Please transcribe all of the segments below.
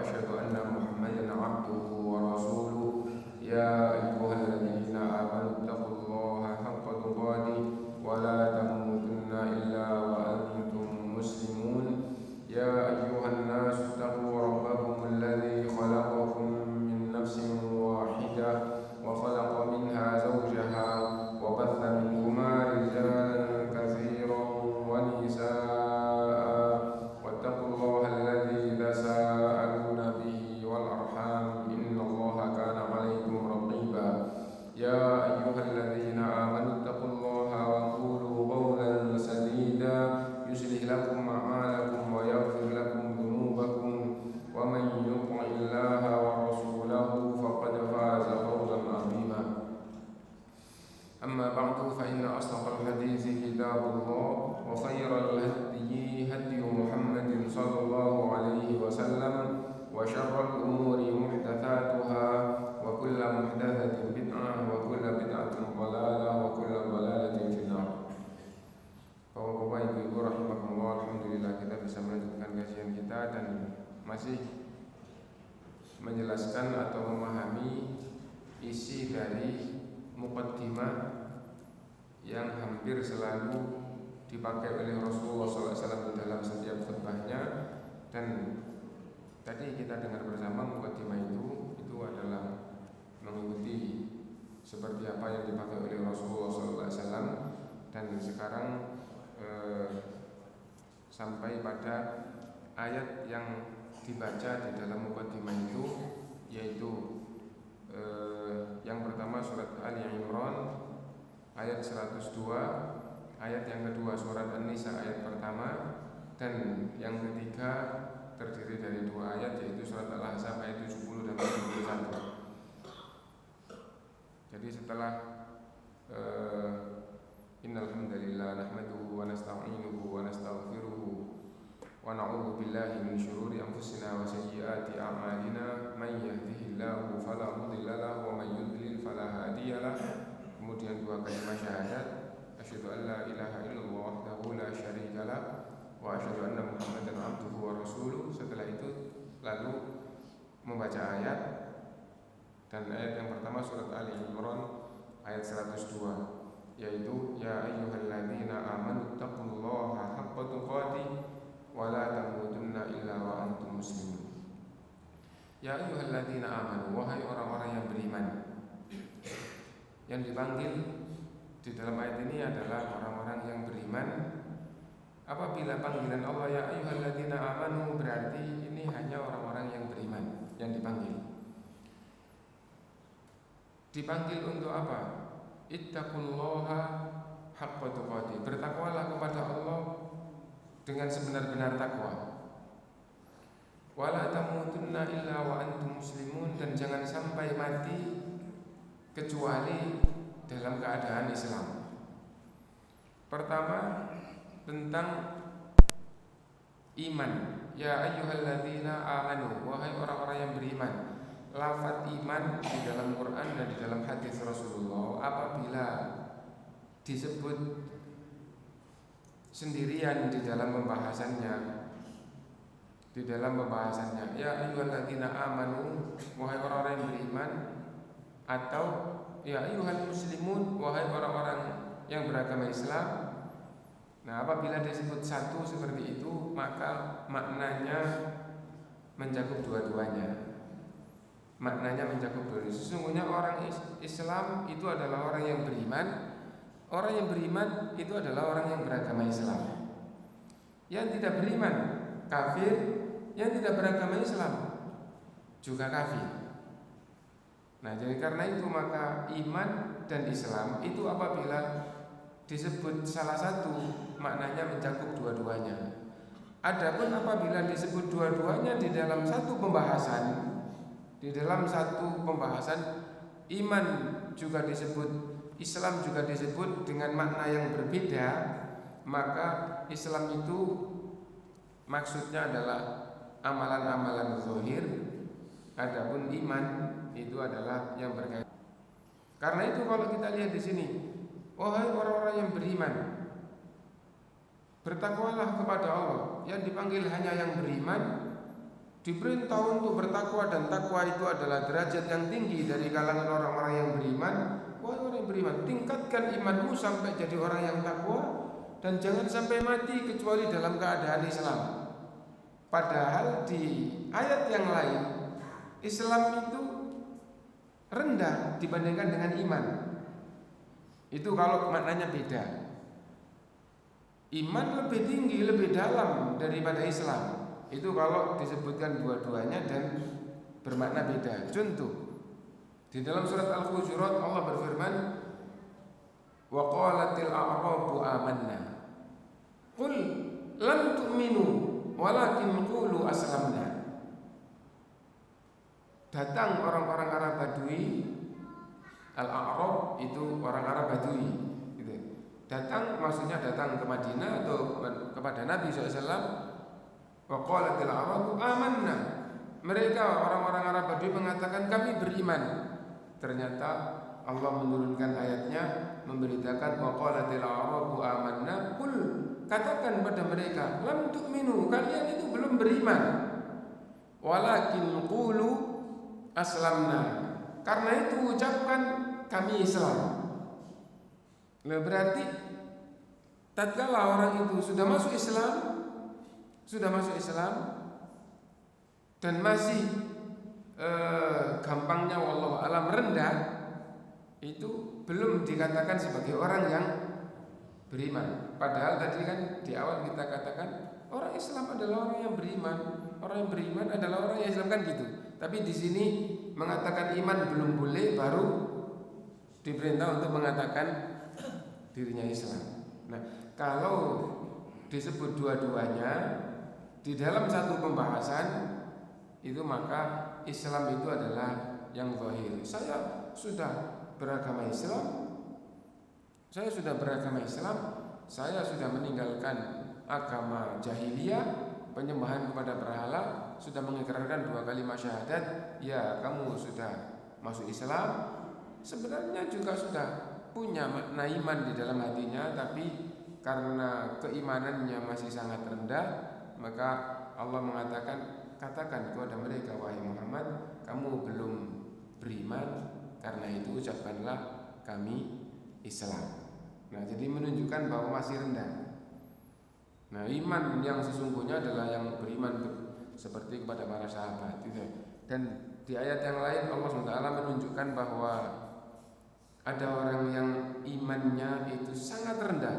وأشهد أن محمدا عبده ورسوله يا أيها الذين آمنوا اتقوا الله حق تقاته ولا تموتن إلا وأنتم مسلمون يا أيها الناس اتقوا ربكم الذي خلقكم من نفس واحدة وخلق منها زوجها وبث منهما رجالا كثيرا ونساء واتقوا الله الذي تساءلون به والأرحام إن الله كان عليكم رقيبا يا أيها الذين آمنوا اتقوا الله وقولوا قولا سديدا يصلح لكم أعمالكم ويغفر لكم ذنوبكم ومن يطع الله ورسوله فقد فاز فوزا عظيما أما بعد فإن أصدق الحديث كتاب الله وخير الهدي هدي محمد صلى الله عليه وسلم وشر الأمور محدثاتها وكل محدثة بدعة وكل بدعة ضلالة وكل ضلالة في النار. Bapak-bapak, ibu-ibu rahimakumullah, alhamdulillah kita bisa melanjutkan kajian kita dan masih menjelaskan atau memahami isi dari muqaddimah yang hampir selalu dipakai oleh Rasulullah SAW dalam setiap khutbahnya. Dan tadi kita dengar bersama muqaddimah itu adalah mengikuti seperti apa yang dipakai oleh Rasulullah SAW. Dan sekarang sampai pada ayat yang dibaca di dalam muqaddimah itu, yaitu yang pertama surat Ali Imran ayat 102, ayat yang kedua surat An-Nisa ayat pertama, dan yang ketiga terdiri dari dua ayat, yaitu surat Al-Ahzab ayat 70 dan 71. Jadi setelah innal hamdalillah nahmaduhu wa nasta'inuhu wa nastaghfiruhu wa na'udzu billahi min shururi anfusina wa sayyiati a'malina may yahdihillahu fala mudilla lahu wa may yudlil fala hadiya lahu. Kemudian dua kalimat syahadat, asyhadu an la ilaha illallah wahdahu la syarika lah wa asyhadu anna muhammadan abduhu wa rasuluh. Setelah itu lalu membaca ayat, dan ayat yang pertama surat Ali Imran ayat 102, yaitu ya ayyuhalladzina amanu taqullaha haqqa tuqatih wa la tamutunna illa wa antum muslimun. Ya ayyuhalladzina amanu, wahai orang-orang yang beriman. Yang dipanggil di dalam ayat ini adalah orang-orang yang beriman. Apabila panggilan Allah ya ayyuhalladzina amanu, berarti ini hanya orang-orang yang beriman yang dipanggil. Dipanggil untuk apa? Ittaqullaha haqqa tuqatih, bertakwalah kepada Allah dengan sebenar-benar takwa. Wala tamutunna illa wa antum muslimun, dan jangan sampai mati kecuali dalam keadaan Islam. Pertama tentang iman, ya ayyuhalladzina amanu, wahai orang-orang yang beriman. Lafaz iman di dalam Quran dan di dalam hadis Rasulullah apabila disebut sendirian di dalam pembahasannya, ya ayyuhalladzina amanu, wahai orang-orang yang beriman, atau ya ayyuhal muslimun, wahai orang-orang yang beragama Islam. Nah, apabila disebut satu seperti itu, maka maknanya mencakup dua-duanya. Sesungguhnya orang Islam itu adalah orang yang beriman. Orang yang beriman itu adalah orang yang beragama Islam. Yang tidak beriman kafir, yang tidak beragama Islam juga kafir. Nah, jadi karena itu maka iman dan Islam itu apabila disebut salah satu, maknanya mencakup dua-duanya. Adapun apabila disebut dua-duanya di dalam satu pembahasan, iman juga disebut, Islam juga disebut dengan makna yang berbeda, maka Islam itu maksudnya adalah amalan-amalan zahir, adapun iman itu adalah yang berkaitan. Karena itu kalau kita lihat di sini, wahai orang-orang yang beriman, bertakwalah kepada Allah. Yang dipanggil hanya yang beriman, diperintah untuk bertakwa, dan takwa itu adalah derajat yang tinggi dari kalangan orang-orang yang beriman. Wahai orang yang beriman, tingkatkan imanmu sampai jadi orang yang takwa, dan jangan sampai mati kecuali dalam keadaan Islam. Padahal di ayat yang lain, Islam itu rendah dibandingkan dengan iman. Itu kalau maknanya beda. Iman lebih tinggi, lebih dalam daripada Islam. Itu kalau disebutkan dua-duanya dan bermakna beda. Contoh, di dalam surat Al-Hujurat Allah berfirman, wa qalatil a'rabu amanna qul lam tu'minu walakin qulu aslamna. Datang orang-orang Arab Badui, Al-A'rab itu orang Arab Badui gitu. Datang maksudnya datang ke Madinah atau kepada Nabi SAW. Wa qalatil a'rabu amanna. Mereka orang-orang Arab Badui mengatakan kami beriman. Ternyata Allah menurunkan ayatnya memberitakan wa qalatil a'rabu amanna qul, katakan pada mereka lam tu'minu, kalian itu belum beriman, walakin qulu aslamna, karena itu ucapkan kami Islam. Nah, berarti tatkala orang itu sudah masuk Islam dan masih gampangnya wallahu alam rendah, itu belum dikatakan sebagai orang yang beriman. Padahal tadi kan di awal kita katakan orang Islam adalah orang yang beriman. Orang yang beriman adalah orang yang Islam, kan gitu. Tapi di sini mengatakan iman belum boleh, baru diperintah untuk mengatakan dirinya Islam. Nah, kalau disebut dua-duanya di dalam satu pembahasan itu, maka Islam itu adalah yang zahir. Saya sudah beragama Islam, saya sudah meninggalkan agama jahiliyah, penyembahan kepada berhala, sudah mengikrarkan 2 kalimat syahadat, ya kamu sudah masuk Islam. Sebenarnya juga sudah punya makna iman di dalam hatinya, tapi karena keimanannya masih sangat rendah, maka Allah mengatakan, katakan kepada mereka, wahai Muhammad, kamu belum beriman, karena itu ucapkanlah kami Islam. Nah, jadi menunjukkan bahwa masih rendah. Nah, iman yang sesungguhnya adalah yang beriman seperti kepada para sahabat gitu. Dan di ayat yang lain Allah SWT menunjukkan bahwa ada orang yang imannya itu sangat rendah.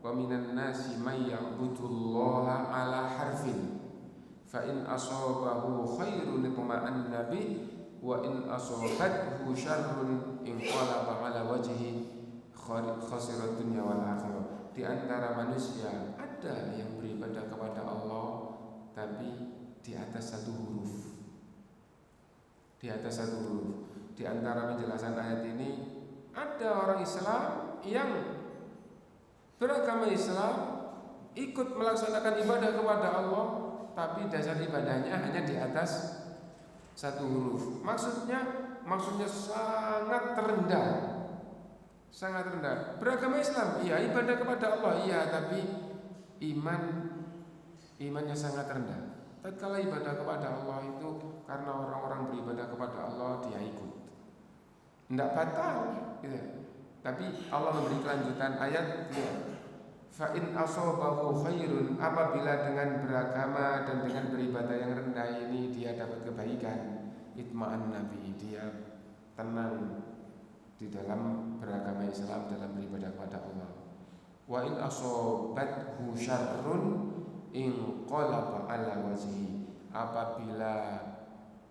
Wa minan nasi may ya'budullaha ala harfin fa in asabahu khairun itma'anna bi wa in asabathu syarrun inqalaba ala wajhi khasirat dunya wal akhirah. Di antara manusia ada yang beribadah kepada Allah tapi di atas satu huruf. Di antara penjelasan ayat ini, ada orang Islam yang beragama Islam, ikut melaksanakan ibadah kepada Allah, tapi dasar ibadahnya hanya di atas satu huruf. Maksudnya sangat rendah. Beragama Islam, iya, ibadah kepada Allah, iya, tapi imannya sangat rendah. Tatkala ibadah kepada Allah itu karena orang-orang beribadah kepada Allah, dia ikut, tidak batal gitu. Tapi Allah memberi kelanjutan ayat, fa in asabahu khairun, apabila dengan beragama dan dengan beribadah yang rendah ini dia dapat kebaikan, itma'an nabi, dia tenang di dalam beragama Islam, dalam beribadah kepada Allah. Wa in asabathu syarrun inqalaba ala wajhi, apabila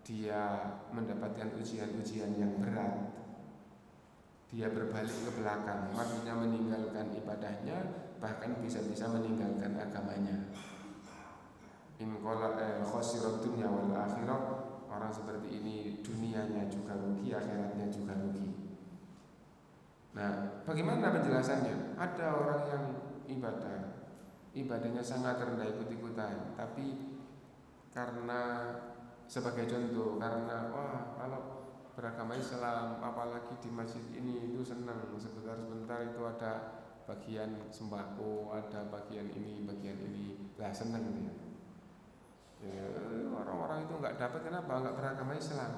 dia mendapatkan ujian-ujian yang berat, dia berbalik ke belakang, maksudnya meninggalkan ibadahnya, bahkan bisa-bisa meninggalkan agamanya. Inqalaba khasirat dunya wal akhirah, orang seperti ini dunianya juga rugi, akhiratnya juga rugi. Nah, bagaimana penjelasannya? Ada orang yang ibadahnya sangat rendah, ikut-ikutan, tapi karena sebagai contoh, karena kalau beragama Islam, apalagi di masjid ini itu senang, sebentar itu ada bagian sembako, ada bagian ini, lah senang dia. Ya, orang-orang itu nggak dapat kenapa? Nggak beragama Islam.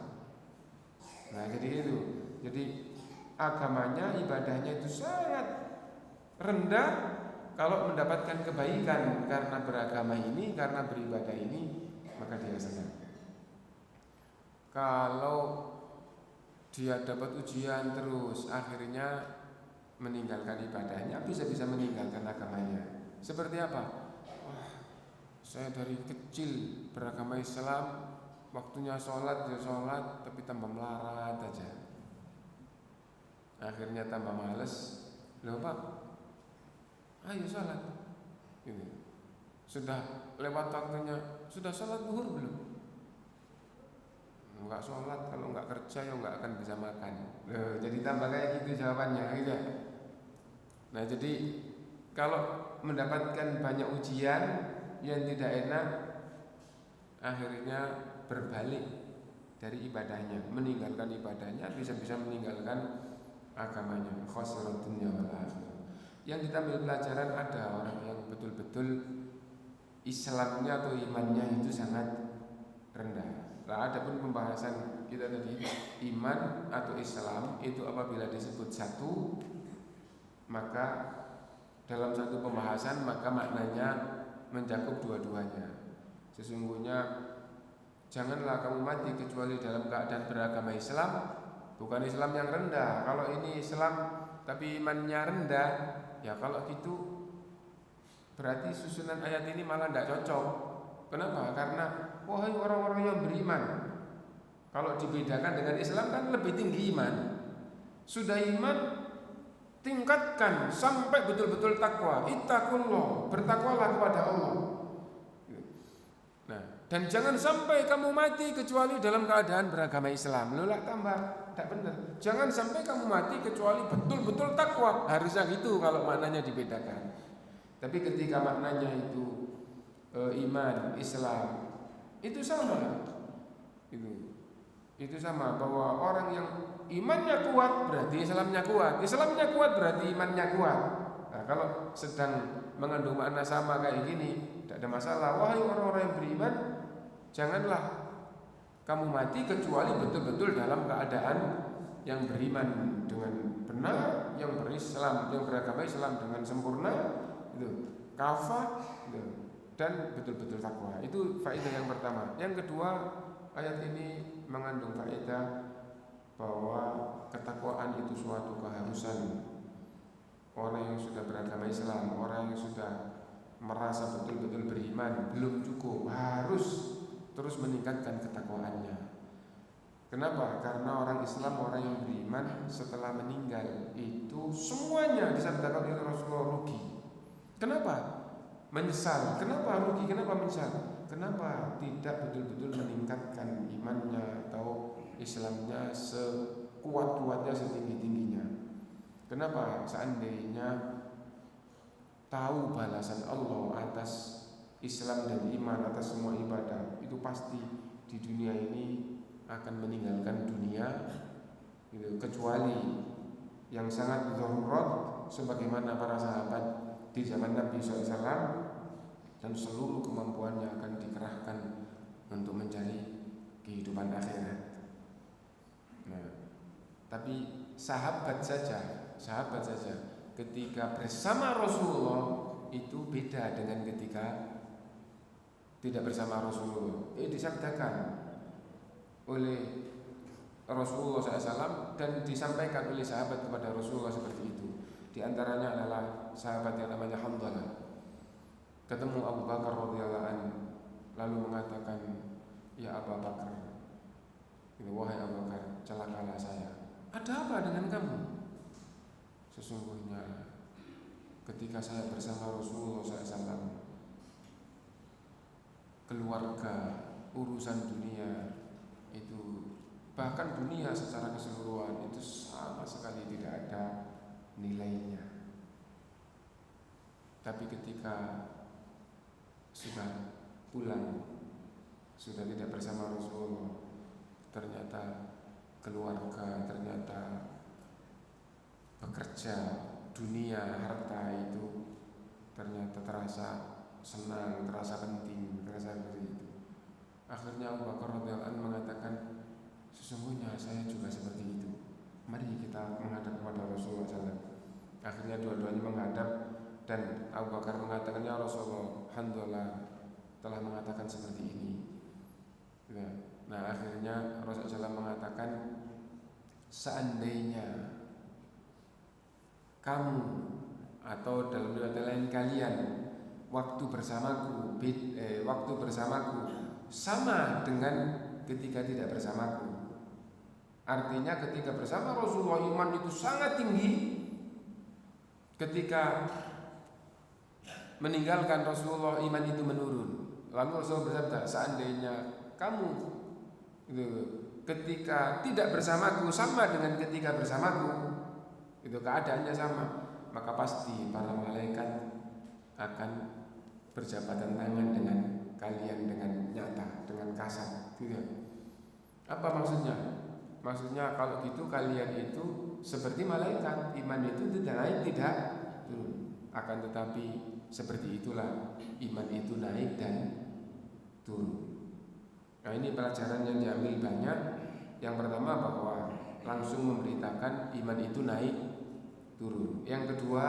Nah jadi itu. Jadi agamanya, ibadahnya itu sangat rendah kalau mendapatkan kebaikan karena beragama ini, karena beribadah ini, maka dia senang. Kalau dia dapat ujian terus, akhirnya meninggalkan ibadahnya, bisa-bisa meninggalkan agamanya. Seperti apa? Wah, saya dari kecil beragama Islam, waktunya sholat ya sholat, tapi tambah melarat aja. Akhirnya tambah males. Loh Pak, ayo sholat. Ini sudah lewat waktunya, sudah sholat zuhur belum? Enggak sholat, kalau enggak kerja ya enggak akan bisa makan. Loh, jadi tambah kayak gitu jawabannya, gitu. Nah jadi kalau mendapatkan banyak ujian yang tidak enak, akhirnya berbalik dari ibadahnya, meninggalkan ibadahnya, bisa-bisa meninggalkan agamanya. Khosirud dunya wal akhirah. Yang kita ambil pelajaran, ada orang yang betul-betul Islamnya atau imannya itu sangat rendah. Nah, ada pun pembahasan kita tadi, iman atau Islam itu apabila disebut satu, maka dalam satu pembahasan maka maknanya mencakup dua-duanya. Sesungguhnya janganlah kamu mati kecuali dalam keadaan beragama Islam, bukan Islam yang rendah. Kalau ini Islam tapi imannya rendah, ya kalau gitu berarti susunan ayat ini malah tidak cocok. Kenapa? Karena wahai orang-orang yang beriman, kalau dibedakan dengan Islam kan lebih tinggi iman. Sudah iman, tingkatkan sampai betul-betul takwa. Ittaqullah, bertakwalah kepada Allah. Nah, dan jangan sampai kamu mati kecuali dalam keadaan beragama Islam. Loh lah tambah, tidak benar. Jangan sampai kamu mati kecuali betul-betul takwa. Harusnya gitu kalau maknanya dibedakan. Tapi ketika maknanya itu iman, Islam, itu sama. Itu sama, bahwa orang yang imannya kuat berarti Islamnya kuat, Islamnya kuat berarti imannya kuat. Nah, kalau sedang mengandung makna sama kayak gini, tidak ada masalah. Wahai orang-orang yang beriman, janganlah kamu mati kecuali betul-betul dalam keadaan yang beriman dengan benar, yang berislam, yang beragama Islam dengan sempurna, itu kafah, dan betul-betul takwa. Itu faedah yang pertama. Yang kedua, ayat ini mengandung faedah bahwa ketakwaan itu suatu keharusan. Orang yang sudah beragama Islam, orang yang sudah merasa betul-betul beriman, belum cukup, harus terus meningkatkan ketakwaannya. Kenapa? Karena orang Islam, orang yang beriman setelah meninggal itu semuanya disabdakan oleh Rasulullah rugi. Kenapa? Menyesal. Kenapa rugi? Kenapa menyesal? Kenapa tidak betul-betul meningkatkan imannya atau Islamnya sekuat-kuatnya, setinggi-tingginya? Kenapa? Seandainya tahu balasan Allah atas Islam dan iman, atas semua ibadah, itu pasti di dunia ini akan meninggalkan dunia gitu, kecuali yang sangat darurat sebagaimana para sahabat di zaman Nabi SAW, dan seluruh kemampuannya akan dikerahkan untuk mencari kehidupan akhirat. Nah, tapi sahabat saja ketika bersama Rasulullah itu beda dengan ketika tidak bersama Rasulullah. Disabdakan oleh Rasulullah SAW dan disampaikan oleh sahabat kepada Rasulullah seperti itu. Di antaranya adalah sahabat yang namanya Hamdalah. Ketemu Abu Bakar radhiyallahu anhu, lalu mengatakan, ya Abu Bakar, wahai Abu Bakar, celakalah saya. Ada apa dengan kamu? Sesungguhnya ketika saya bersama Rasulullah SAW, keluarga, urusan dunia itu, bahkan dunia secara keseluruhan itu sama sekali tidak ada nilainya. Tapi ketika sudah pulang, sudah tidak bersama Rasulullah, ternyata keluarga, ternyata bekerja, dunia, harta itu ternyata terasa senang, terasa penting, terasa seperti itu. Akhirnya Abu Bakar radhiyallahu anhu mengatakan, sesungguhnya saya juga seperti itu. Mari kita menghadap kepada Rasulullah SAW. Akhirnya dua-duanya menghadap dan Abu Bakar mengatakan, ya Rasulullah, alhamdulillah telah mengatakan seperti ini. Nah akhirnya Rasulullah SAW mengatakan, seandainya kamu atau dalam riwayat lain kalian waktu bersamaku sama dengan ketika tidak bersamaku. Artinya ketika bersama Rasulullah iman itu sangat tinggi, ketika meninggalkan Rasulullah iman itu menurun. Lalu Rasulullah bersabda, seandainya kamu ketika tidak bersamaku sama dengan ketika bersamaku, itu keadaannya sama, maka pasti para malaikat akan berjabatan tangan dengan kalian dengan nyata, dengan kasar, gitu. Apa maksudnya? Maksudnya kalau gitu kalian itu seperti malaikat, iman itu tidak naik tidak turun. Akan tetapi seperti itulah iman itu naik dan turun. Nah ini pelajaran yang diambil banyak. Yang pertama bahwa langsung memberitakan iman itu naik turun. Yang kedua,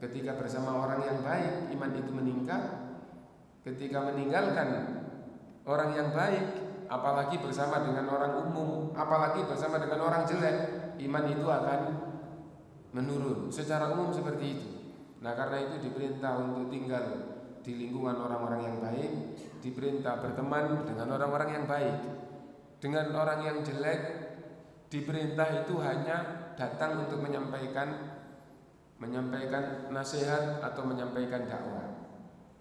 ketika bersama orang yang baik iman itu meningkat. Ketika meninggalkan orang yang baik, apalagi bersama dengan orang umum, apalagi bersama dengan orang jelek, iman itu akan menurun. Secara umum seperti itu. Nah karena itu diperintah untuk tinggal di lingkungan orang-orang yang baik, diperintah berteman dengan orang-orang yang baik. Dengan orang yang jelek diperintah itu hanya datang untuk menyampaikan nasihat atau menyampaikan dakwah.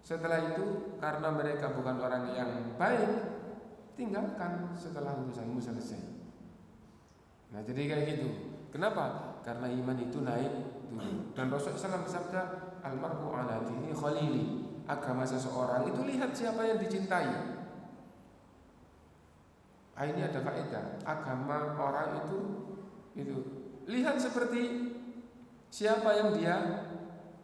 Setelah itu karena mereka bukan orang yang baik, tinggalkan setelah urusanmu selesai. Nah jadi kayak gitu. Kenapa? Karena iman itu naik turun. Dan Rasulullah SAW bersabda, almar'u ala dini khalili. Agama seseorang itu lihat siapa yang dicintai. Ini ada faedah. Agama orang itu lihat seperti siapa yang dia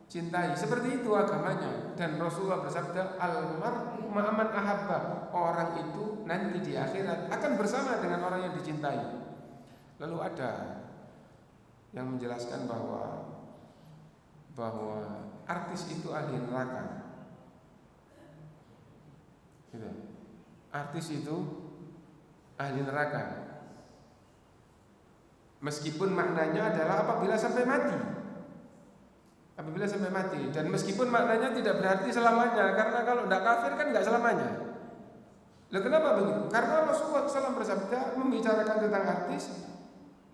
cintai, seperti itu agamanya. Dan Rasulullah bersabda, almar'u ma'aman ahabba. Orang itu nanti di akhirat akan bersama dengan orang yang dicintai. Lalu ada yang menjelaskan bahwa artis itu ahli neraka. Gitu. Artis itu ahli neraka. Meskipun maknanya adalah apabila sampai mati. Dan meskipun maknanya tidak berarti selamanya, karena kalau tidak kafir kan tidak selamanya. Loh kenapa begitu? Karena Rasulullah SAW bersabda membicarakan tentang artis.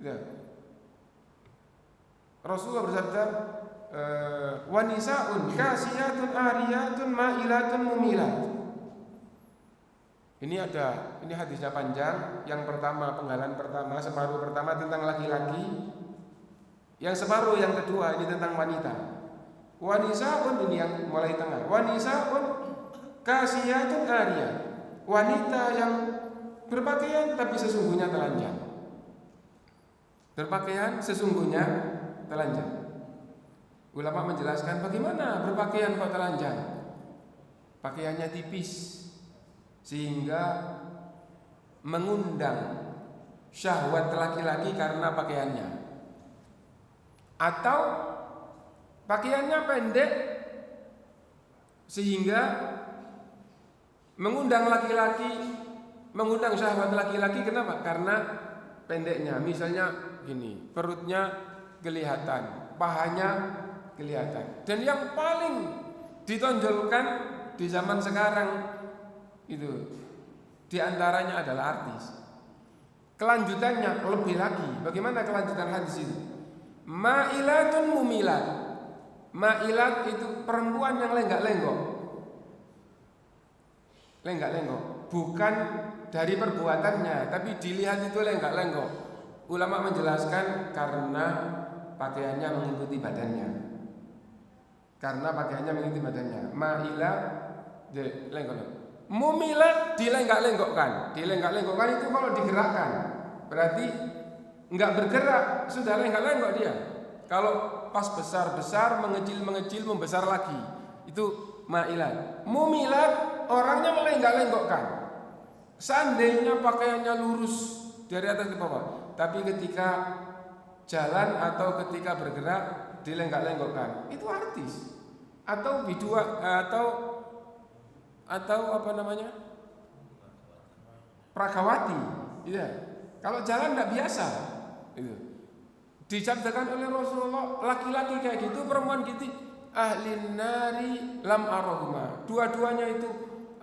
Ya. Rasulullah bersabda, wanisaun kasiyatun ariyatun ma'ilatun mumilat. Ini hadisnya panjang. Yang pertama, penggalan pertama, separuh pertama tentang laki-laki. Yang separuh yang kedua ini tentang wanita. Wanisaun ini yang mulai tengah. Wanisaun kasiyatun ariyah. Wanita yang berpakaian tapi sesungguhnya telanjang. Berpakaian sesungguhnya telanjang. Ulama menjelaskan bagaimana berpakaian kok telanjang. Pakaiannya tipis sehingga mengundang syahwat laki-laki karena pakaiannya. Atau pakaiannya pendek sehingga mengundang syahwat laki-laki. Kenapa? Karena pendeknya. Misalnya gini, perutnya kelihatan, pahanya kelihatan. Dan yang paling ditonjolkan di zaman sekarang itu diantaranya adalah artis. Kelanjutannya lebih lagi. Bagaimana kelanjutan hadis itu? Ma'ilatun mumilat. Ma'ilat itu perempuan yang lenggak-lenggok. Lenggak-lenggok. Bukan dari perbuatannya, tapi dilihat itu lenggak-lenggok. Ulama menjelaskan karena pakaiannya mengikuti badannya. Ma'ilat lenggak-lenggok. Mumilat dilenggak-lenggokkan. Dilenggak-lenggokkan itu kalau digerakkan, berarti enggak bergerak, sudah lenggak-lenggok dia. Kalau pas besar-besar, mengecil-mengecil, membesar lagi, itu ma'ilat. Mumilat orangnya melenggak-lenggokkan. Seandainya pakaiannya lurus dari atas ke bawah, tapi ketika jalan atau ketika bergerak dilenggak-lenggokkan, itu artis. Atau bidua atau apa namanya? Pragawati. Iya. Kalau jalan tidak biasa. Itu. Dicabdakan oleh Rasulullah, laki-laki kayak gitu, perempuan gitu, ahli nari lam arahuma. Dua-duanya itu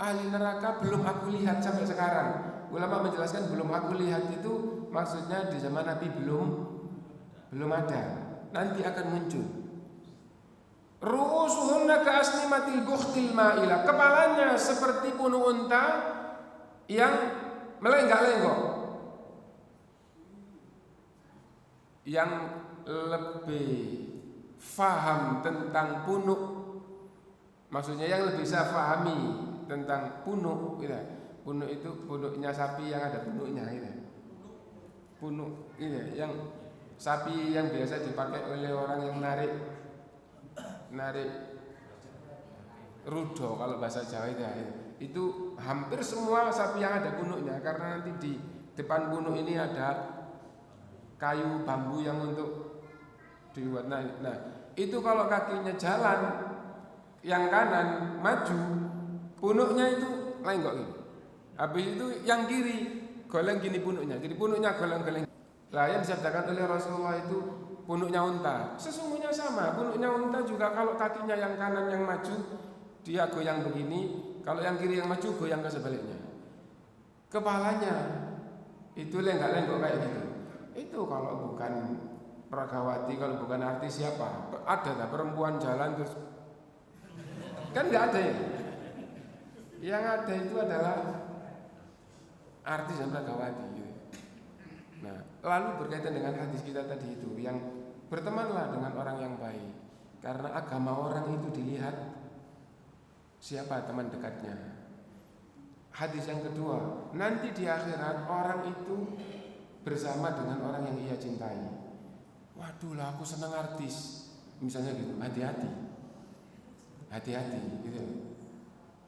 ahli neraka belum aku lihat sampai sekarang. Ulama menjelaskan belum aku lihat itu maksudnya di zaman Nabi belum ada. Nanti akan muncul. Ru'usuhunna ka'asnimatil bukhtil ma'ilah. Kepalanya seperti punuk unta yang melenggak-lenggok. Yang lebih faham tentang punuk, maksudnya yang lebih bisa pahami tentang punuk, gitu. Punuk itu punuknya sapi yang ada punuknya, gitu. Punuk ini yang sapi yang biasa dipakai oleh orang yang narik rudo kalau bahasa Jawa itu, itu hampir semua sapi yang ada punuknya, karena nanti di depan punuk ini ada kayu bambu yang untuk dibuat. Nah, itu kalau kakinya jalan yang kanan maju, punuknya itu lenggok gitu. Habis itu yang kiri goleng gini punuknya, jadi punuknya goleng-goleng. Nah, yang disabdakan oleh Rasulullah itu punuknya unta. Sesungguhnya sama, punuknya unta juga kalau kakinya yang kanan yang maju dia goyang begini, kalau yang kiri yang maju goyang ke sebaliknya. Kepalanya itu lenggak-lenggok kayak gitu. Itu kalau bukan pragawati, kalau bukan artis siapa? Ada tak perempuan jalan terus? Kan nggak ada ya. Yang ada itu adalah artis dan pragawati gitu. Nah, lalu berkaitan dengan hadis kita tadi itu, yang bertemanlah dengan orang yang baik, karena agama orang itu dilihat siapa teman dekatnya. Hadis yang kedua, nanti di akhirat orang itu bersama dengan orang yang ia cintai. Waduh lah, aku senang artis, misalnya gitu. Hati-hati gitu.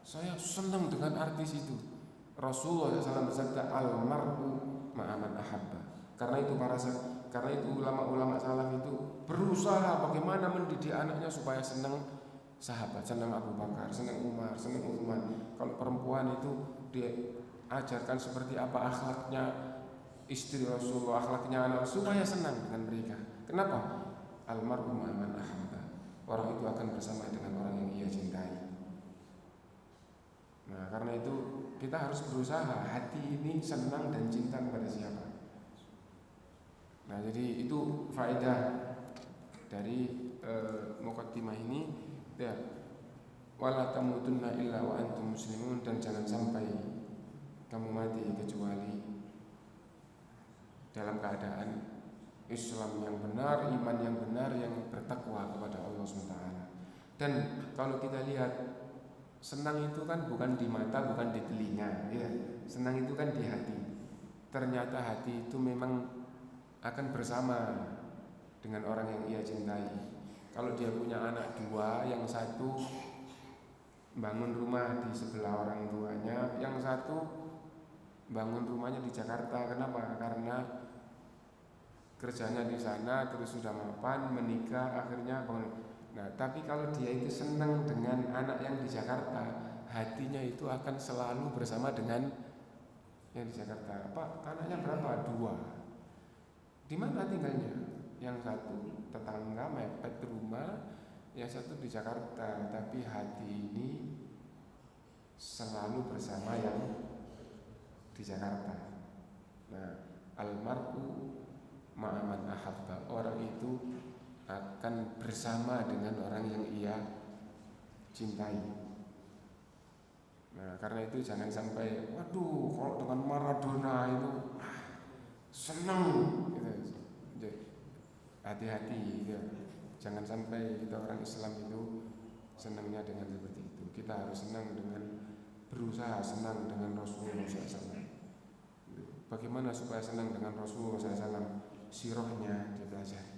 Saya senang dengan artis itu. Rasulullah SAW bersabda, al-mar'u ma'aman ahabba. Karena itu ulama-ulama salaf itu berusaha bagaimana mendidik anaknya supaya senang sahabat, senang Abu Bakar, senang Umar, senang Utsman. Kalau perempuan itu dia ajarkan seperti apa akhlaknya istri Rasulullah, akhlaknya anak, supaya senang dengan mereka. Kenapa? Almarhum ma'aman ahabba. Orang itu akan bersama dengan orang yang ia cintai. Nah, karena itu kita harus berusaha hati ini senang dan cinta kepada siapa. Nah, jadi itu faedah dari muqaddimah ini, ya. Wala tamutunna illa wa antum muslimun, dan jangan sampai kamu mati kecuali dalam keadaan Islam yang benar, iman yang benar, yang bertakwa kepada Allah SWT. Dan kalau kita lihat, senang itu kan bukan di mata, bukan di telinga, ya. Senang itu kan di hati. Ternyata hati itu memang akan bersama dengan orang yang ia cintai. Kalau dia punya anak dua, yang satu bangun rumah di sebelah orang tuanya, yang satu bangun rumahnya di Jakarta. Kenapa? Karena kerjanya di sana, terus sudah mapan, menikah, akhirnya bangun. Nah, tapi kalau dia itu senang dengan anak yang di Jakarta, hatinya itu akan selalu bersama dengan yang di Jakarta. Pak, anaknya berapa? 2. Di mana tinggalnya? Yang satu tetangga mepet rumah, yang satu di Jakarta, tapi hati ini selalu bersama yang di Jakarta. Nah, almar'u ma'aman ahabba. Orang itu akan bersama dengan orang yang ia cintai. Nah, karena itu jangan sampai, waduh, kalau dengan Maradona itu senang gitu. Hati-hati gitu. Jangan sampai kita orang Islam itu senangnya dengan seperti itu. Kita harus senang dengan, berusaha senang dengan Rasulullah SAW. Bagaimana supaya senang dengan Rasulullah SAW? Sirahnya dipelajari.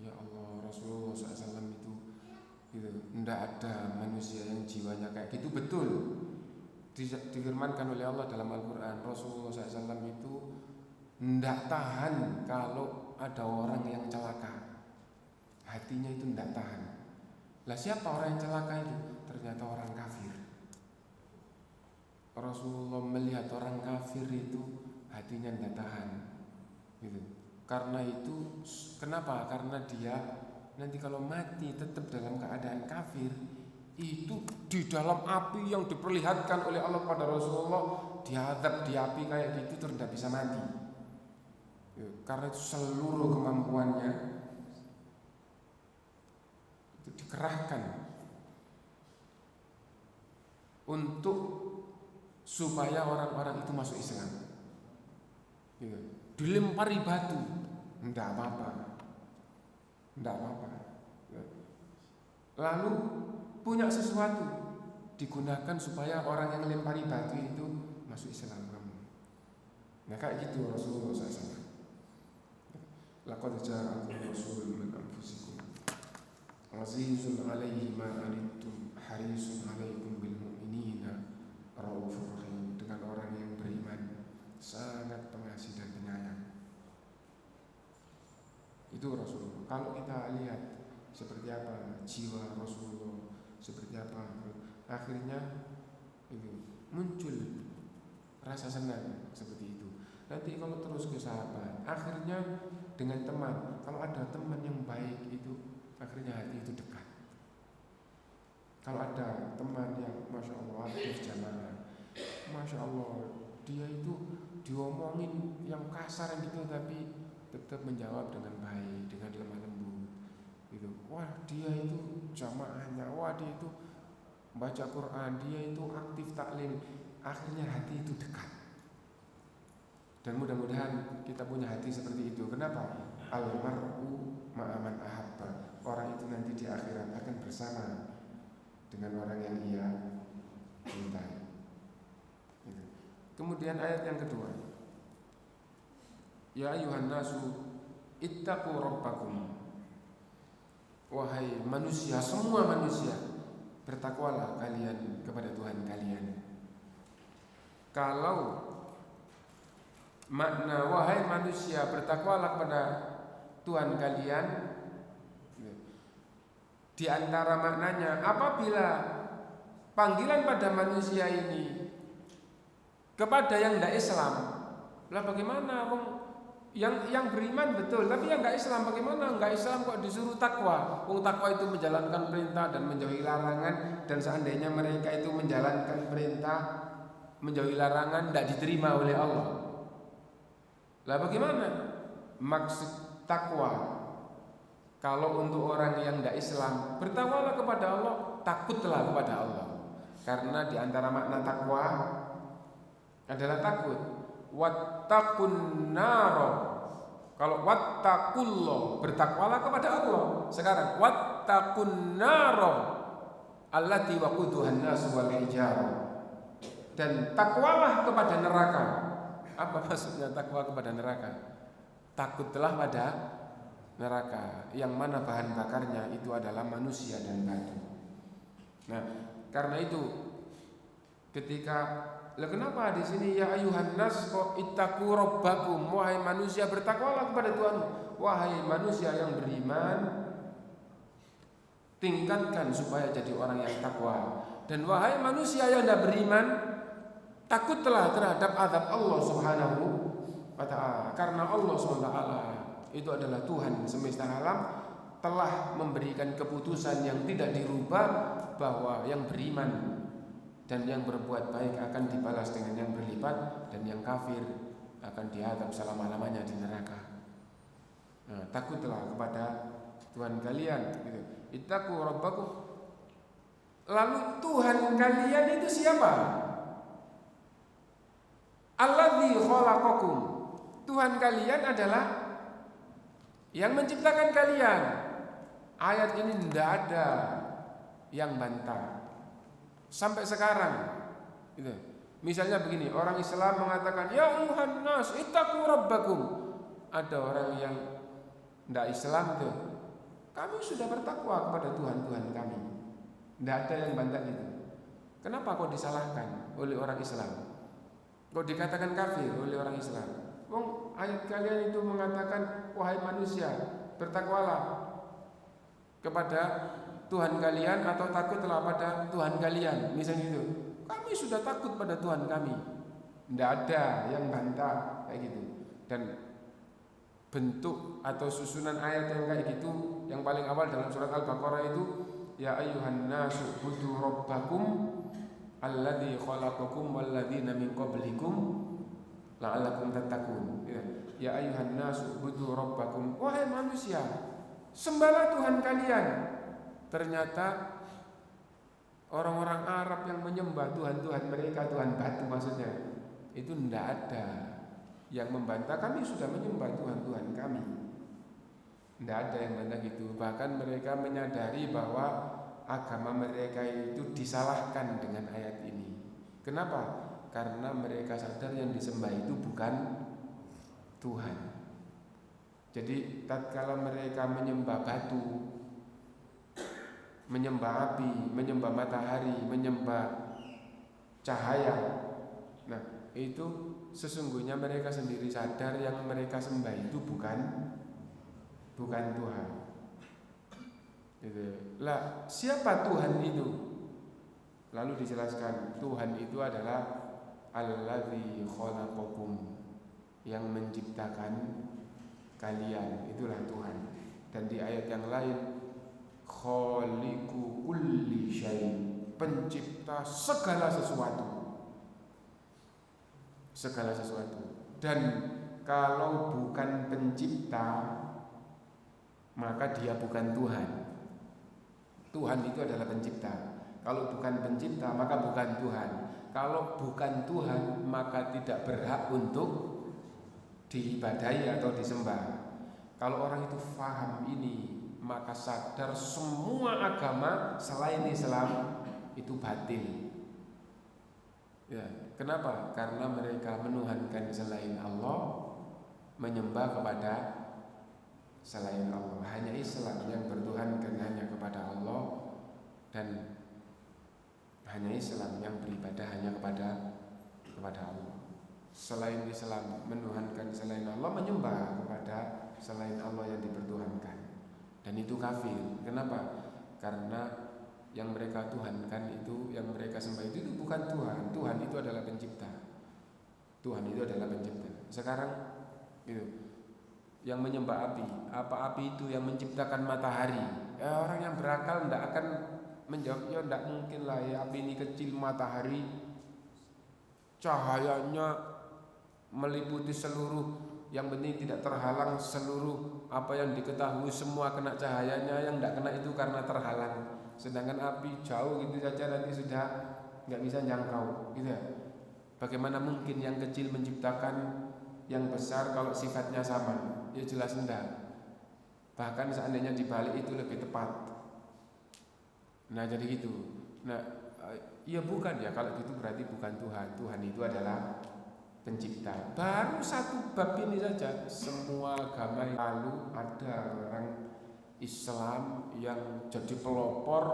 Ya Allah, Rasulullah SAW itu gitu, tidak ada manusia yang jiwanya kayak gitu, betul. Difirmankan oleh Allah dalam Al-Quran, Rasulullah SAW itu tidak tahan kalau ada orang yang celaka. Hatinya itu tidak tahan. Lah siapa orang yang celaka itu? Ternyata orang kafir. Rasulullah melihat orang kafir itu hatinya tidak tahan gitu. Karena itu kenapa? Karena dia nanti kalau mati tetap dalam keadaan kafir, itu di dalam api yang diperlihatkan oleh Allah pada Rasulullah, diazab di api kayak gitu terus tidak bisa mati. Karena itu seluruh kemampuannya itu dikerahkan untuk supaya orang-orang itu masuk Islam. Dilempari batu, tidak apa-apa. Lalu punya sesuatu digunakan supaya orang yang lempari batu itu masuk Islam. Nah kayak gitu Rasulullah SAW. Laqad ja'akum rasulun min anfusikum azizun 'alaihi ma 'anittum harisun 'alaikum bil mu'minina raufur rahim. Dengan orang yang beriman sangat pengasih dan penyayang. Itu Rasulullah. Kalau kita lihat seperti apa jiwa Rasulullah, seperti apa akhirnya itu muncul rasa senang seperti itu. Nanti kalau terus ke sahabat, akhirnya dengan teman, kalau ada teman yang baik itu akhirnya hati itu dekat. Kalau ada teman yang Masya Allah aktif jamaah, Masya Allah dia itu diomongin yang kasar gitu tapi tetap menjawab dengan baik, dengan lemah lembut gitu. Wah dia itu jamaahnya, wah dia itu baca Quran, dia itu aktif taklim, akhirnya hati itu dekat. Dan mudah-mudahan kita punya hati seperti itu. Kenapa? Al-mar'u ma'aman ahabba. Orang itu nanti di akhirat akan bersama dengan orang yang ia cintai. Kemudian ayat yang kedua, ya ayuhan nasu ittaqu rabbakum. Wahai manusia, semua manusia, bertakwalah kalian kepada Tuhan kalian. Kalau makna wahai manusia bertakwalah kepada Tuhan kalian, di antara maknanya apabila panggilan pada manusia ini kepada yang tidak Islam, lah bagaimana yang beriman betul tapi yang nggak Islam, bagaimana nggak Islam kok disuruh takwa? Takwa itu menjalankan perintah dan menjauhi larangan, dan seandainya mereka itu menjalankan perintah menjauhi larangan tidak diterima oleh Allah. Lah bagaimana maksud takwa? Kalau untuk orang yang tidak Islam, bertakwalah kepada Allah, takutlah kepada Allah. Karena di antara makna takwa adalah takut. Wattaqun naro. Kalau wattaqullah, bertakwalah kepada Allah. Sekarang wattaqun naro allati waquduhan nas wal hijarah. Dan takwalah kepada neraka. Apa maksudnya takwa kepada neraka? Takutlah pada neraka yang mana bahan bakarnya itu adalah manusia dan batu. Nah, karena itu ketika kenapa di sini ya ayuhan nas kok ittaqu rabbakum, wahai manusia bertakwalah kepada Tuhan. Wahai manusia yang beriman, tingkatkan supaya jadi orang yang takwa. Dan wahai manusia yang tidak beriman, takutlah terhadap azab Allah Subhanahu wa ta'ala. Karena Allah Subhanahu wa ta'ala itu adalah Tuhan semesta alam, telah memberikan keputusan yang tidak dirubah bahwa yang beriman dan yang berbuat baik akan dibalas dengan yang berlipat, dan yang kafir akan diazab selama-lamanya di neraka. Nah, takutlah kepada Tuhan kalian gitu. Ittaqu rabbakum. Lalu Tuhan kalian itu siapa? Alladzi khalaqakum. Tuhan kalian adalah yang menciptakan kalian. Ayat ini tidak ada yang bantah sampai sekarang gitu. Misalnya begini, orang Islam mengatakan ya ayuhan nas ittaqu rabbakum. Ada orang yang tidak Islam tuh, kami sudah bertakwa kepada Tuhan kami. Tidak ada yang bantah gitu. Kenapa kok disalahkan? oleh orang Islam? Kok dikatakan kafir oleh orang Islam? Wong ayat kalian itu mengatakan wahai manusia, bertakwalah kepada Tuhan kalian atau takutlah pada Tuhan kalian, misalnya itu. Kami sudah takut pada Tuhan kami. Tidak ada yang bantah kayak gitu. Dan bentuk atau susunan ayat yang kayak gitu yang paling awal dalam surat Al-Baqarah itu, ya ayyuhan nasu budu rabbakum alladzi khalaqakum walladzina min qablikum la'allakum tattaqun. Ya ayyuhan nasu budu rabbakum, wahai manusia, sembahlah Tuhan kalian. Ternyata orang-orang Arab yang menyembah Tuhan-Tuhan mereka, Tuhan batu maksudnya, itu tidak ada yang membantah kami sudah menyembah Tuhan-Tuhan kami. Tidak ada yang membantah gitu. Bahkan mereka menyadari bahwa agama mereka itu disalahkan dengan ayat ini. Kenapa? Karena mereka sadar yang disembah itu bukan Tuhan. Jadi tatkala mereka menyembah batu, menyembah api, menyembah matahari, menyembah cahaya, nah itu sesungguhnya mereka sendiri sadar yang mereka sembah itu bukan Tuhan. Lah siapa Tuhan itu? Lalu dijelaskan, Tuhan itu adalah Alladzi khalaqakum, yang menciptakan kalian, itulah Tuhan. Dan di ayat yang lain, khaliqu kulli syai, pencipta segala sesuatu. Segala sesuatu. Dan kalau bukan pencipta, maka dia bukan Tuhan. Tuhan itu adalah pencipta. Kalau bukan pencipta, maka bukan Tuhan. Kalau bukan Tuhan, maka tidak berhak untuk diibadahi atau disembah. Kalau orang itu faham ini, maka sadar semua agama selain Islam itu batil. Ya, kenapa? Karena mereka menuhankan selain Allah, menyembah kepada selain Allah. Hanya Islam yang bertuhankan hanya kepada Allah, dan hanya Islam yang beribadah hanya kepada Allah. Selain Islam menuhankan selain Allah, menyembah kepada selain Allah yang dipertuhankan, dan itu kafir. Kenapa? Karena yang mereka tuhankan itu, yang mereka sembah itu bukan Tuhan. Tuhan itu adalah pencipta. Tuhan itu adalah pencipta. Sekarang gitu, yang menyembah api, apa api itu yang menciptakan matahari? Orang yang berakal tidak akan menjawab, ya tidak mungkin lah ya, api ini kecil, matahari cahayanya meliputi seluruh, yang penting tidak terhalang seluruh apa yang diketahui, semua kena cahayanya, yang tidak kena itu karena terhalang. Sedangkan api jauh gitu saja nanti sudah nggak bisa jangkau, gitu ya. Bagaimana mungkin yang kecil menciptakan yang besar kalau sifatnya sama? Ya jelas enggak. Bahkan seandainya dibalik itu lebih tepat. Nah jadi gitu. Nah ya bukan ya, kalau gitu berarti bukan Tuhan. Tuhan itu adalah pencipta. Baru satu bab ini saja semua agama. Lalu ada orang Islam yang jadi pelopor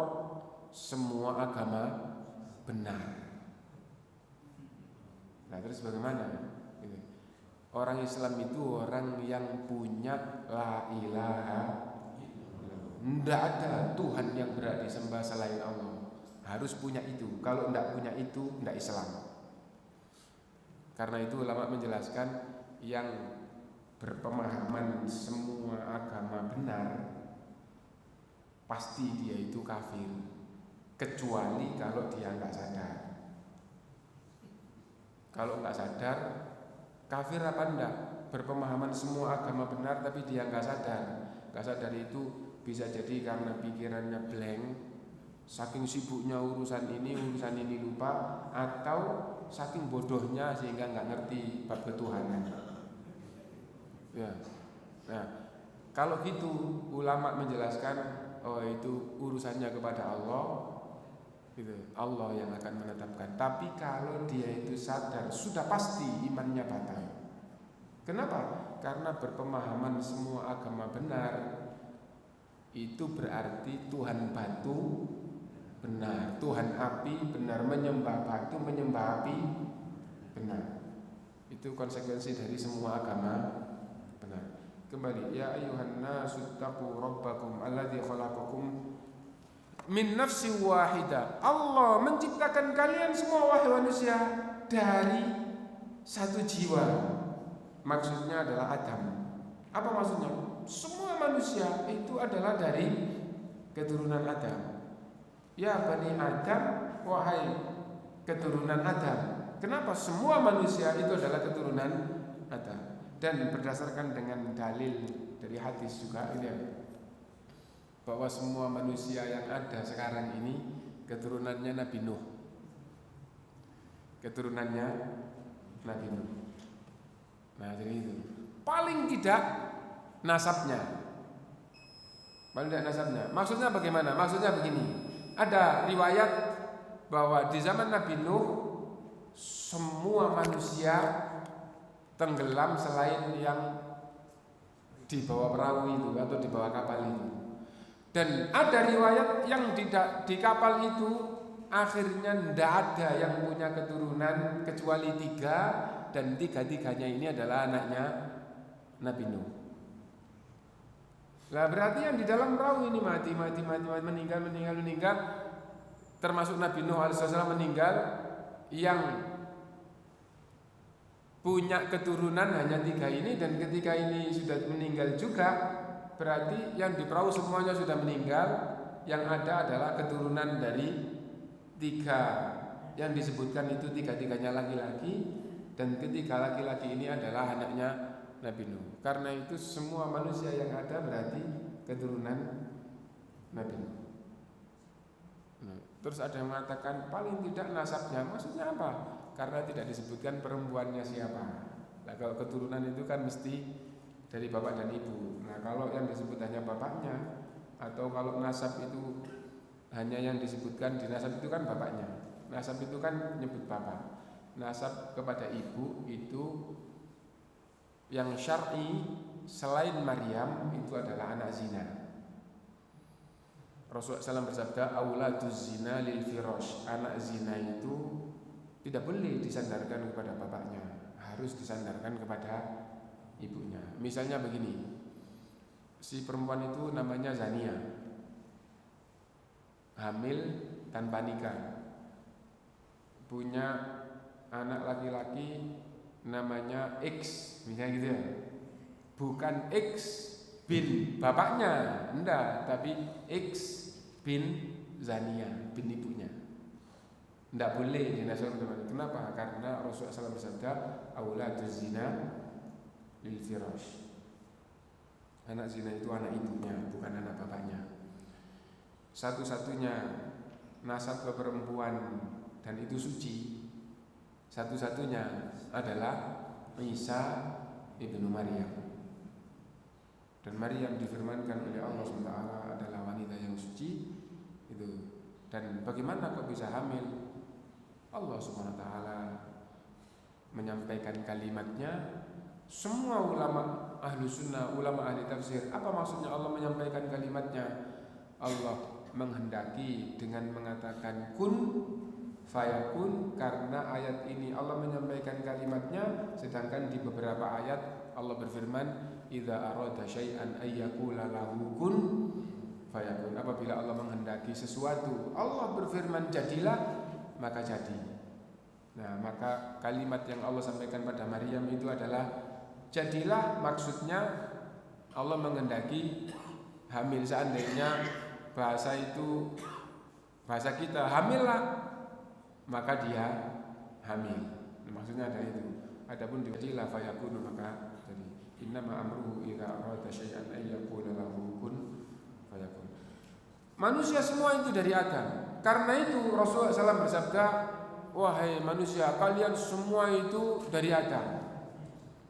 semua agama benar. Nah terus bagaimana? Orang Islam itu orang yang punya la ilaha illallah. Tidak ada Tuhan yang berhak disembah selain Allah. Harus punya itu. Kalau tidak punya itu, tidak Islam. Karena itu ulama menjelaskan yang berpemahaman semua agama benar, pasti dia itu kafir, kecuali kalau dia nggak sadar. Kalau nggak sadar, kafir apa enggak? Berpemahaman semua agama benar tapi dia nggak sadar. Nggak sadar itu bisa jadi karena pikirannya blank, saking sibuknya urusan ini lupa, atau saking bodohnya sehingga nggak ngerti bab ketuhanan. Ya. Nah, kalau gitu ulama menjelaskan, oh itu urusannya kepada Allah, gitu. Allah yang akan menetapkan. Tapi kalau dia itu sadar, sudah pasti imannya batal. Kenapa? Karena berpemahaman semua agama benar itu berarti Tuhan batu benar. Tuhan api benar, menyembah batu, menyembah api benar. Itu konsekuensi dari semua agama benar. Kembali, ya ayyuhan nasu taqu rabbakum alladzi khalaqakum min nafsin wahidah. Allah menciptakan kalian semua wahai manusia dari satu jiwa. Maksudnya adalah Adam. Apa maksudnya? Semua manusia itu adalah dari keturunan Adam. Ya Bani Adam, wahai keturunan Adam. Kenapa semua manusia itu adalah keturunan Adam? Dan berdasarkan dengan dalil dari hadis juga ini, bahwa semua manusia yang ada sekarang ini keturunannya Nabi Nuh. Keturunannya Nabi Nuh. Nah, jadi itu. Paling tidak nasabnya. Paling tidak nasabnya. Maksudnya bagaimana? Maksudnya begini. Ada riwayat bahwa di zaman Nabi Nuh semua manusia tenggelam selain yang di bawah perahu itu atau di bawah kapal itu. Dan ada riwayat yang di kapal itu akhirnya tidak ada yang punya keturunan kecuali 3, dan 3-tiganya ini adalah anaknya Nabi Nuh. Lah berarti yang di dalam perahu ini mati, meninggal, termasuk Nabi Nuh alaihissalam meninggal, yang punya keturunan hanya 3 ini, dan ketika ini sudah meninggal juga, berarti yang di perahu semuanya sudah meninggal. Yang ada adalah keturunan dari 3 yang disebutkan itu, 3-tiganya laki-laki, dan ketiga laki-laki ini adalah anaknya Nabi Nuh. Karena itu semua manusia yang ada berarti keturunan Nabi Nuh. Terus ada yang mengatakan paling tidak nasabnya, maksudnya apa? Karena tidak disebutkan perempuannya siapa. Nah, kalau keturunan itu kan mesti dari bapak dan ibu. Nah, kalau yang disebut hanya bapaknya, atau kalau nasab itu hanya yang disebutkan di nasab itu kan bapaknya. Nasab itu kan nyebut bapak. Nasab kepada ibu itu yang syar'i selain Maryam itu adalah anak zina. Rasulullah SAW bersabda, auladuz zina lil firash. Anak zina itu tidak boleh disandarkan kepada bapaknya, harus disandarkan kepada ibunya. Misalnya begini, si perempuan itu namanya Zania, hamil tanpa nikah, punya anak laki-laki namanya X, misalnya gitu ya. Bukan X bin bapaknya, enggak, tapi X bin Zania, bin ibunya. Enggak boleh dinasabkan kepada. Kenapa? Karena Rasulullah SAW bersabda, auladuz zina lil firash. Anak zina itu anak ibunya, bukan anak bapaknya. Satu-satunya nasab ke perempuan dan itu suci, satu-satunya adalah Isa ibnu Maryam. Dan Maryam difirmankan oleh Allah SWT adalah wanita yang suci itu. Dan bagaimana kok bisa hamil? Allah SWT menyampaikan kalimatnya. Semua ulama ahlu sunnah, ulama ahli tafsir, apa maksudnya Allah menyampaikan kalimatnya? Allah menghendaki dengan mengatakan kun fayakun. Karena ayat ini Allah menyampaikan kalimatnya, sedangkan di beberapa ayat Allah berfirman, idza arada syai'an ayyakula lahu kun fayakun. Apabila Allah menghendaki sesuatu, Allah berfirman jadilah, maka jadi. Nah, maka kalimat yang Allah sampaikan pada Maryam itu adalah jadilah, maksudnya Allah menghendaki hamil. Seandainya bahasa itu bahasa kita, hamillah, maka dia hamil. Maksudnya ada itu. Adapun jadilah fayakun, maka jadi. Innama amruhu idza arada syai'an ay yaqula lahu kun fayakun. Manusia semua itu dari Adam. Karena itu Rasulullah SAW bersabda, wahai manusia, kalian semua itu dari Adam.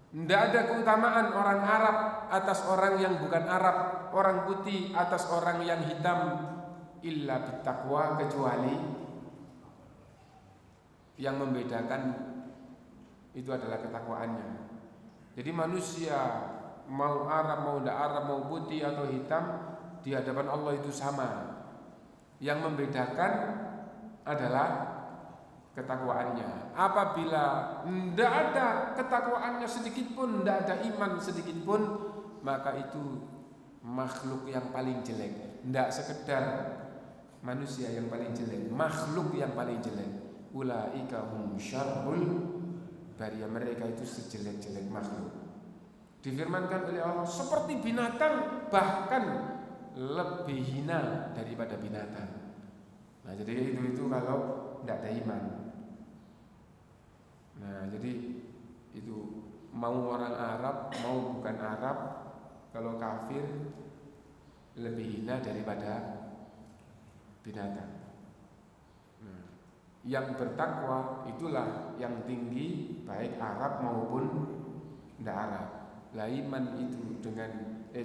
Tidak ada keutamaan orang Arab atas orang yang bukan Arab, orang putih atas orang yang hitam, illa bittaqwa, kecuali yang membedakan itu adalah ketakwaannya. Jadi manusia mau Arab, mau tidak Arab, mau putih atau hitam, di hadapan Allah itu sama. Yang membedakan adalah ketakwaannya. Apabila tidak ada ketakwaannya sedikit pun, tidak ada iman sedikit pun, maka itu makhluk yang paling jelek. Tidak sekedar manusia yang paling jelek, makhluk yang paling jelek. Ulaika hum syarrul bariyah, mereka itu sejelek-jelek makhluk. Difirmankan oleh Allah seperti binatang, bahkan lebih hina daripada binatang. Nah, jadi itu kalau tidak ada iman. Nah, jadi itu mau orang Arab, mau bukan Arab, kalau kafir lebih hina daripada binatang. Nah, yang bertakwa itulah yang tinggi, baik Arab maupun tidak Arab. Lah iman itu dengan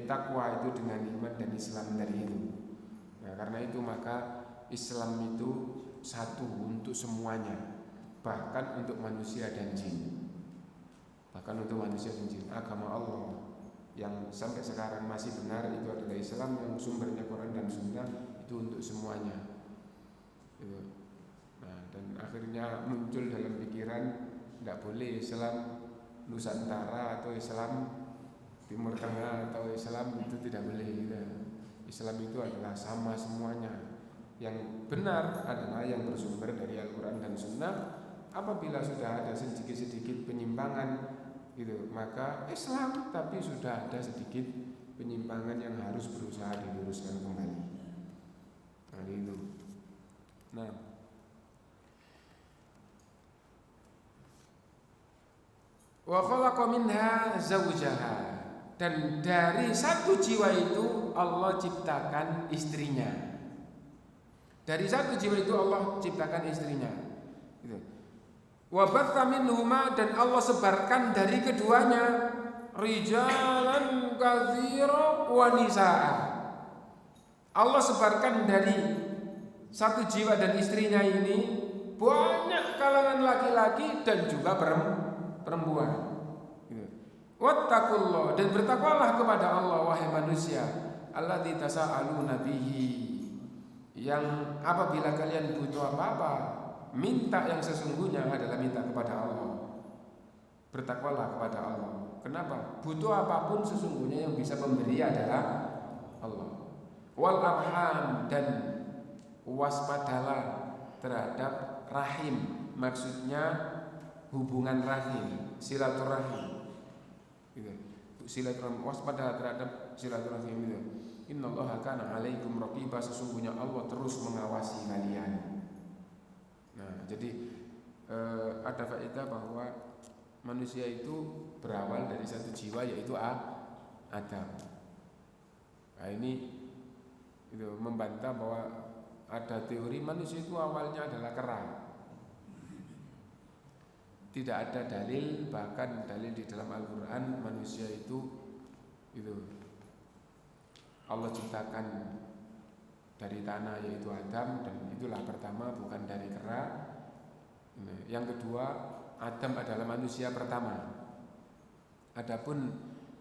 takwa itu dengan iman dan Islam dari itu. Nah, karena itu maka Islam itu satu untuk semuanya, bahkan untuk manusia dan jin. Bahkan untuk manusia dan jin. Agama Allah yang sampai sekarang masih benar itu adalah Islam, yang sumbernya Quran dan Sunnah, itu untuk semuanya. Nah, dan akhirnya muncul dalam pikiran tidak boleh Islam Nusantara atau Islam Timur Tengah atau Islam itu tidak boleh. Islam itu adalah sama semuanya. Yang benar adalah yang bersumber dari Al-Quran dan Sunnah. Apabila sudah ada sedikit-sedikit penyimpangan gitu, maka Islam, tapi sudah ada sedikit penyimpangan yang harus berusaha diluruskan kembali. Nah, itu. Nah, wa khalaqa minha zawjaha, dan dari satu jiwa itu Allah ciptakan istrinya. Dari satu jiwa itu Allah ciptakan istrinya. Gitu. Wa batha minhuma, dan Allah sebarkan dari keduanya rijalan katsira wa nisaa. Allah sebarkan dari satu jiwa dan istrinya ini banyak kalangan laki-laki dan juga perempuan. Wattaqullah, dan bertakwalah kepada Allah wahai manusia, alladzii tasaaluna bihi, yang apabila kalian butuh apa-apa, minta yang sesungguhnya adalah minta kepada Allah. Bertakwalah kepada Allah. Kenapa? Butuh apapun sesungguhnya yang bisa memberi adalah Allah. Wal arham, dan waspadalah terhadap rahim, maksudnya hubungan rahim, silaturahim. Gitu. Silaturahim, waspada terhadap silaturahim itu. Innallaha kana 'alaikum raqiba, sesungguhnya Allah terus mengawasi kalian. Nah, jadi ada faedah bahwa manusia itu berawal dari satu jiwa, yaitu Adam. Nah, ini itu membantah bahwa ada teori manusia itu awalnya adalah kera. Tidak ada dalil, bahkan dalil di dalam Al-Quran manusia itu Allah ciptakan dari tanah, yaitu Adam, dan itulah pertama, bukan dari kera. Yang kedua, Adam adalah manusia pertama. Adapun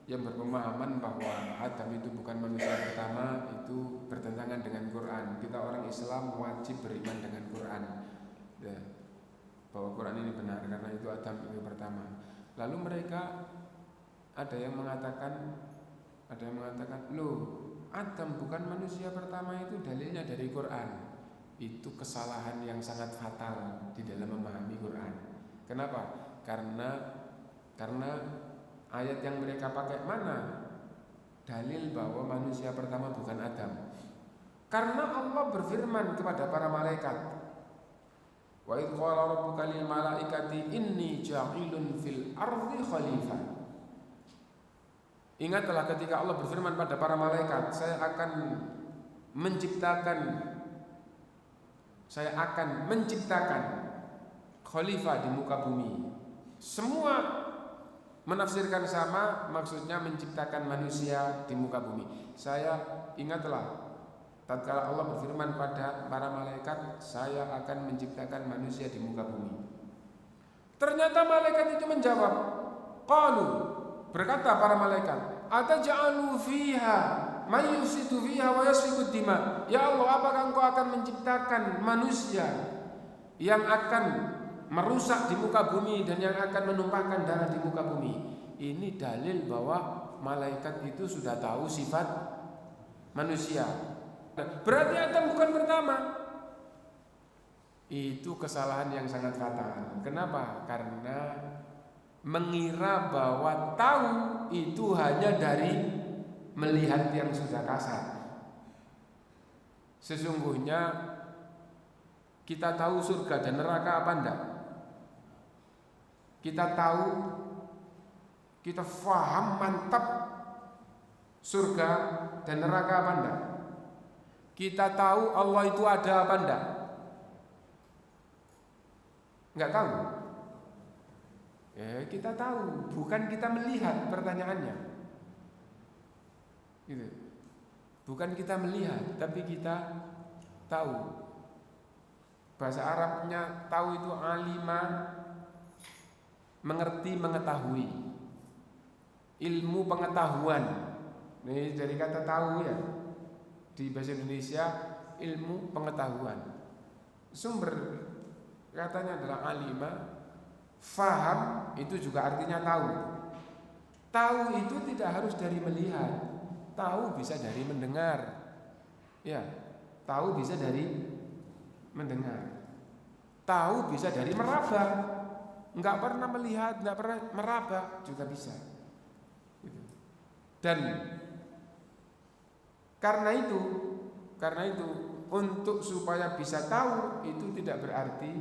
yang berpemahaman bahwa Adam itu bukan manusia pertama, itu bertentangan dengan Quran. Kita orang Islam wajib beriman dengan Quran, bahwa Quran ini benar, karena itu Adam itu pertama. Lalu mereka ada yang mengatakan, loh, Adam bukan manusia pertama, itu dalilnya dari Quran. Itu kesalahan yang sangat fatal di dalam memahami Quran. Kenapa? Karena ayat yang mereka pakai mana dalil bahwa manusia pertama bukan Adam? Karena Allah berfirman kepada para malaikat, wa idh qala rabbuka lil malaikati inni ja'ilun fil ardi khalifah. Ingatlah ketika Allah berfirman pada para malaikat, saya akan menciptakan khalifah di muka bumi. Semua menafsirkan sama, maksudnya menciptakan manusia di muka bumi. Ingatlah tatkala Allah berfirman pada para malaikat, saya akan menciptakan manusia di muka bumi. Ternyata malaikat itu menjawab, qalu, berkata para malaikat, ataj'alu fiha may yufsidu fiha wa yasfiku dima. Ya Allah, apakah Engkau akan menciptakan manusia yang akan merusak di muka bumi dan yang akan menumpahkan darah di muka bumi? Ini dalil bahwa malaikat itu sudah tahu sifat manusia. Berarti Adam bukan pertama. Itu kesalahan yang sangat fatal. Kenapa? Karena mengira bahwa tahu itu hanya dari melihat yang sudah kasar. Sesungguhnya kita tahu surga dan neraka apa enggak? Kita tahu, kita faham mantap surga dan neraka apa enggak? Kita tahu Allah itu ada apa enggak? Enggak tahu. Ya, kita tahu, bukan kita melihat, pertanyaannya. Gitu. Bukan kita melihat, tapi kita tahu. Bahasa Arabnya tahu itu alima, mengerti, mengetahui. Ilmu pengetahuan. Ini dari kata tahu ya. Di bahasa Indonesia ilmu pengetahuan. Sumber katanya adalah alima. Faham itu juga artinya tahu. Tahu itu tidak harus dari melihat. Tahu bisa dari mendengar. Ya, tahu bisa dari mendengar. Tahu bisa dari meraba. Enggak pernah melihat, enggak pernah meraba juga bisa. Dan karena itu untuk supaya bisa tahu itu tidak berarti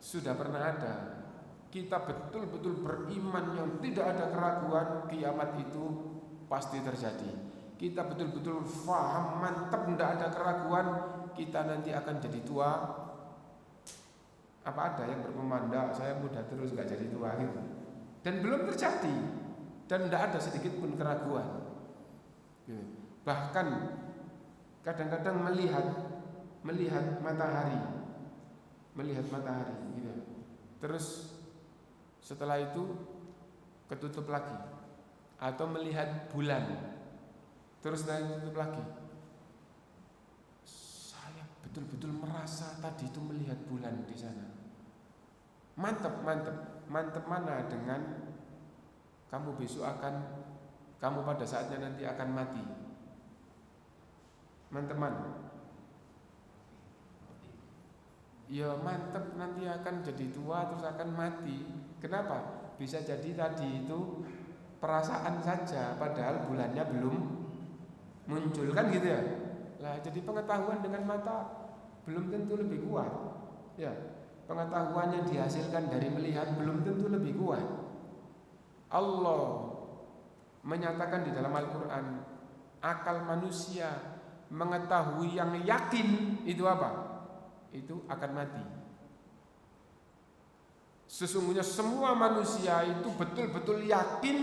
sudah pernah ada. Kita betul-betul beriman yang tidak ada keraguan kiamat itu pasti terjadi. Kita betul-betul faham mantap tidak ada keraguan kita nanti akan jadi tua. Apa ada yang berpemanda saya muda terus gak jadi tua gitu. Dan belum terjadi. Dan tidak ada sedikit pun keraguan. Bahkan kadang-kadang melihat matahari gitu. Terus setelah itu ketutup lagi. Atau melihat bulan, terus tutup lagi. Saya betul-betul merasa tadi itu melihat bulan di sana. Mantap mana dengan kamu pada saatnya nanti akan mati. Mantap mana? Ya mantap nanti akan jadi tua terus akan mati. Kenapa? Bisa jadi tadi itu perasaan saja, padahal bulannya belum muncul kan gitu ya. Lah jadi pengetahuan dengan mata belum tentu lebih kuat. Ya, pengetahuan yang dihasilkan dari melihat belum tentu lebih kuat. Allah menyatakan di dalam Al-Quran, akal manusia mengetahui yang yakin itu apa? Itu akan mati. Sesungguhnya semua manusia itu betul-betul yakin,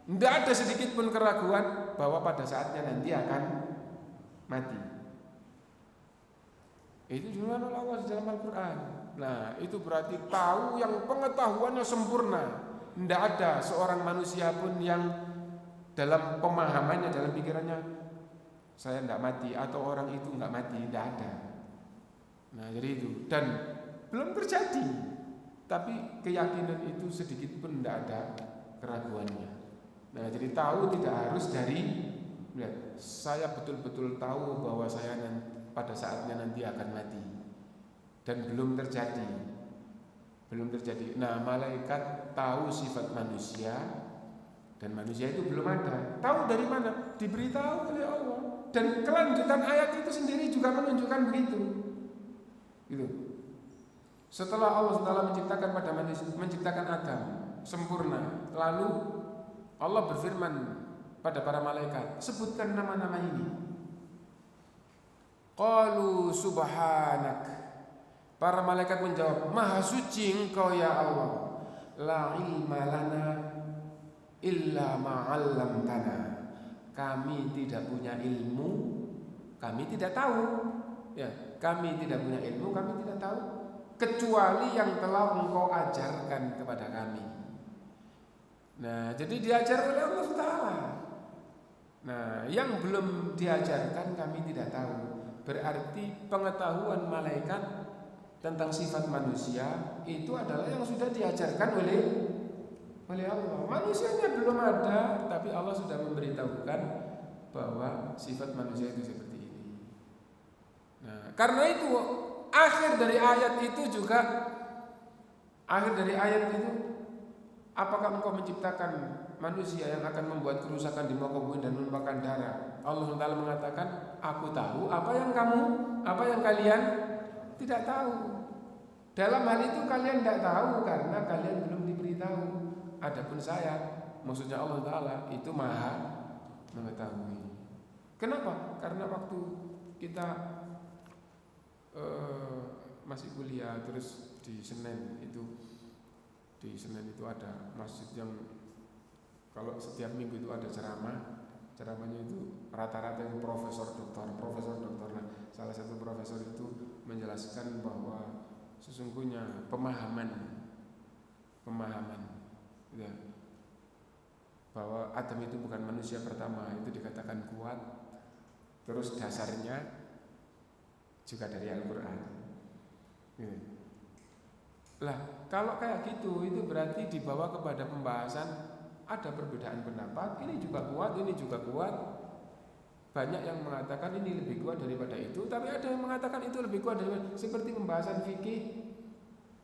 tidak ada sedikit pun keraguan bahwa pada saatnya nanti akan mati. Itu juga oleh Allah di dalam Al-Quran. Nah itu berarti tahu yang pengetahuannya sempurna. Tidak ada seorang manusia pun yang dalam pemahamannya, dalam pikirannya saya tidak mati atau orang itu tidak mati, tidak ada. Nah jadi itu. Dan belum terjadi, tapi keyakinan itu sedikit pun tidak ada keraguannya. Nah jadi tahu tidak harus dari saya betul-betul tahu bahwa saya pada saatnya nanti akan mati. Dan belum terjadi. Nah malaikat tahu sifat manusia, dan manusia itu belum ada. Tahu dari mana? Diberitahu oleh Allah. Dan kelanjutan ayat itu sendiri juga menunjukkan begitu. Gitu. Setelah Allah SWT menciptakan Adam sempurna, lalu Allah berfirman pada para malaikat, sebutkan nama-nama ini. Qalu subhanak. Para malaikat menjawab, maha suci Engkau ya Allah. La ilma lana illa ma 'allamtana. Kami tidak punya ilmu, kami tidak tahu. Ya, kami tidak punya ilmu, kami tidak tahu kecuali yang telah Engkau ajarkan kepada kami. Nah, jadi diajar oleh Allah Taala. Nah, yang belum diajarkan kami tidak tahu. Berarti pengetahuan malaikat tentang sifat manusia itu adalah yang sudah diajarkan oleh Allah. Manusianya belum ada, tapi Allah sudah memberitahukan bahwa sifat manusia itu seperti ini. Nah, karena itu akhir dari ayat itu, apakah engkau menciptakan manusia yang akan membuat kerusakan di muka bumi dan menumpahkan darah? Allah Taala mengatakan, aku tahu apa yang kalian tidak tahu. Dalam hal itu kalian tidak tahu karena kalian belum diberitahu. Adapun saya, maksudnya Allah Taala itu Maha mengetahui. Kenapa? Karena waktu kita masih kuliah, terus di Senen itu ada masjid yang kalau setiap minggu itu ada ceramahnya itu rata-rata yang profesor doktor. Nah, salah satu profesor itu menjelaskan bahwa sesungguhnya pemahaman ya, bahwa Adam itu bukan manusia pertama itu dikatakan kuat, terus dasarnya juga dari Al-Quran. Lah, kalau kayak gitu itu berarti dibawa kepada pembahasan ada perbedaan pendapat, ini juga kuat, ini juga kuat. Banyak yang mengatakan ini lebih kuat daripada itu, tapi ada yang mengatakan itu lebih kuat daripada, seperti pembahasan fikih.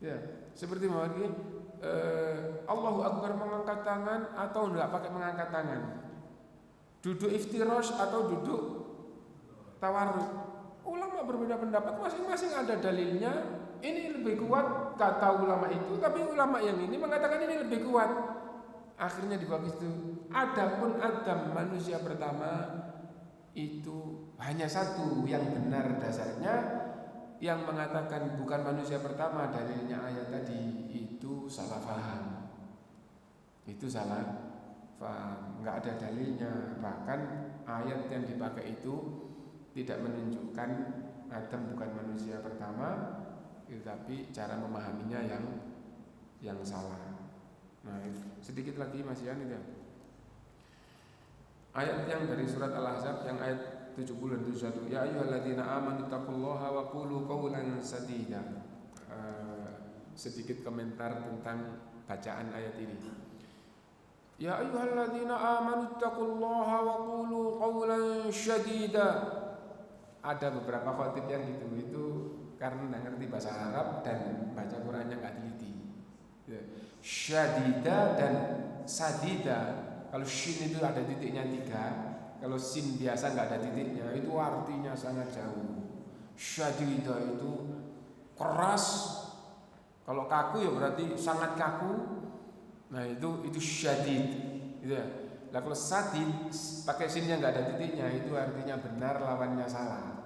Ya, seperti Allahu Akbar mengangkat tangan atau enggak pakai mengangkat tangan. Duduk iftirash atau duduk tawarruk. Ulama berbeda pendapat, masing-masing ada dalilnya. Ini lebih kuat kata ulama itu, tapi ulama yang ini mengatakan ini lebih kuat. Akhirnya dibagi itu. Adapun Adam manusia pertama itu hanya satu yang benar dasarnya, yang mengatakan bukan manusia pertama dalilnya ayat tadi itu salah paham. Itu salah paham, nggak ada dalilnya. Bahkan ayat yang dipakai itu tidak menunjukkan Adam bukan manusia pertama, tetapi cara memahaminya yang salah. Nah, sedikit lagi Mas Yan itu. Ayat yang dari surat Al-Ahzab yang ayat 70 dan 71. Ya ayyuhalladzina amanu taqullaha wa qulu qawlan sadida. Sedikit komentar tentang bacaan ayat ini. Ya ayyuhalladzina amanu taqullaha wa qulu qawlan sadida. Ada beberapa khatib yang itu karena tidak ngerti bahasa Arab dan baca Qurannya nggak teliti. Syadida dan sadida. Kalau shin itu ada titiknya 3, kalau sin biasa nggak ada titiknya, itu artinya sangat jauh. Syadida itu keras. Kalau kaku ya berarti sangat kaku. Nah itu syadid. Gitu ya. Nah kalau sadid pakai sinnya nggak ada titiknya, itu artinya benar, lawannya salah.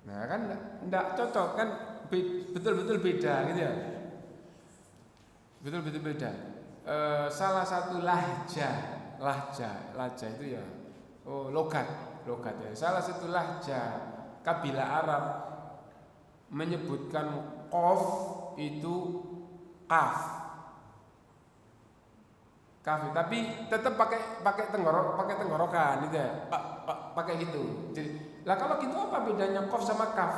Nah kan enggak cocok kan, betul-betul beda gitu ya. Betul-betul beda. Salah satu lahja itu ya logat ya. Salah satu lahja kabilah Arab menyebutkan qaf itu kaf, tapi tetap pakai tenggorokan gitu ya. Pakai gitu. Jadi lah kalau gitu apa bedanya qaf sama kaf?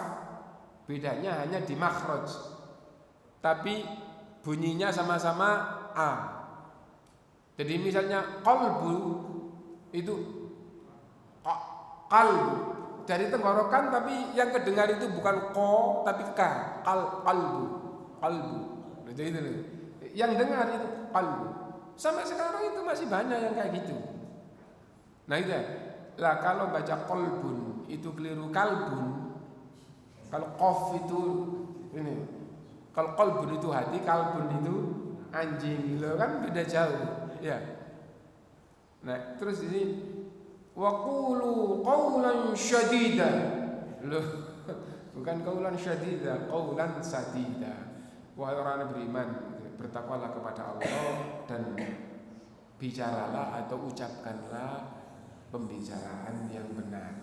Bedanya hanya di makhraj. Tapi bunyinya sama-sama a. Jadi misalnya qalbu itu qalbu dari tenggorokan, tapi yang kedengar itu bukan ko tapi ka. Qalbu. Jadi itu yang dengar itu qalbu. Sampai sekarang itu masih banyak yang kayak gitu. Nah itu lah, kalau baca qalbun itu keliru kalbun. Kalau qaf itu ini, kalau qalbun itu hati, kalbun itu anjing, lo kan beda jauh, ya. Nah, terus ini waqulu qawlan syadida. Loh, bukan qawlan syadida, qawlan sadida. Wahai orang yang beriman, bertakwalah kepada Allah dan bicaralah atau ucapkanlah pembicaraan yang benar.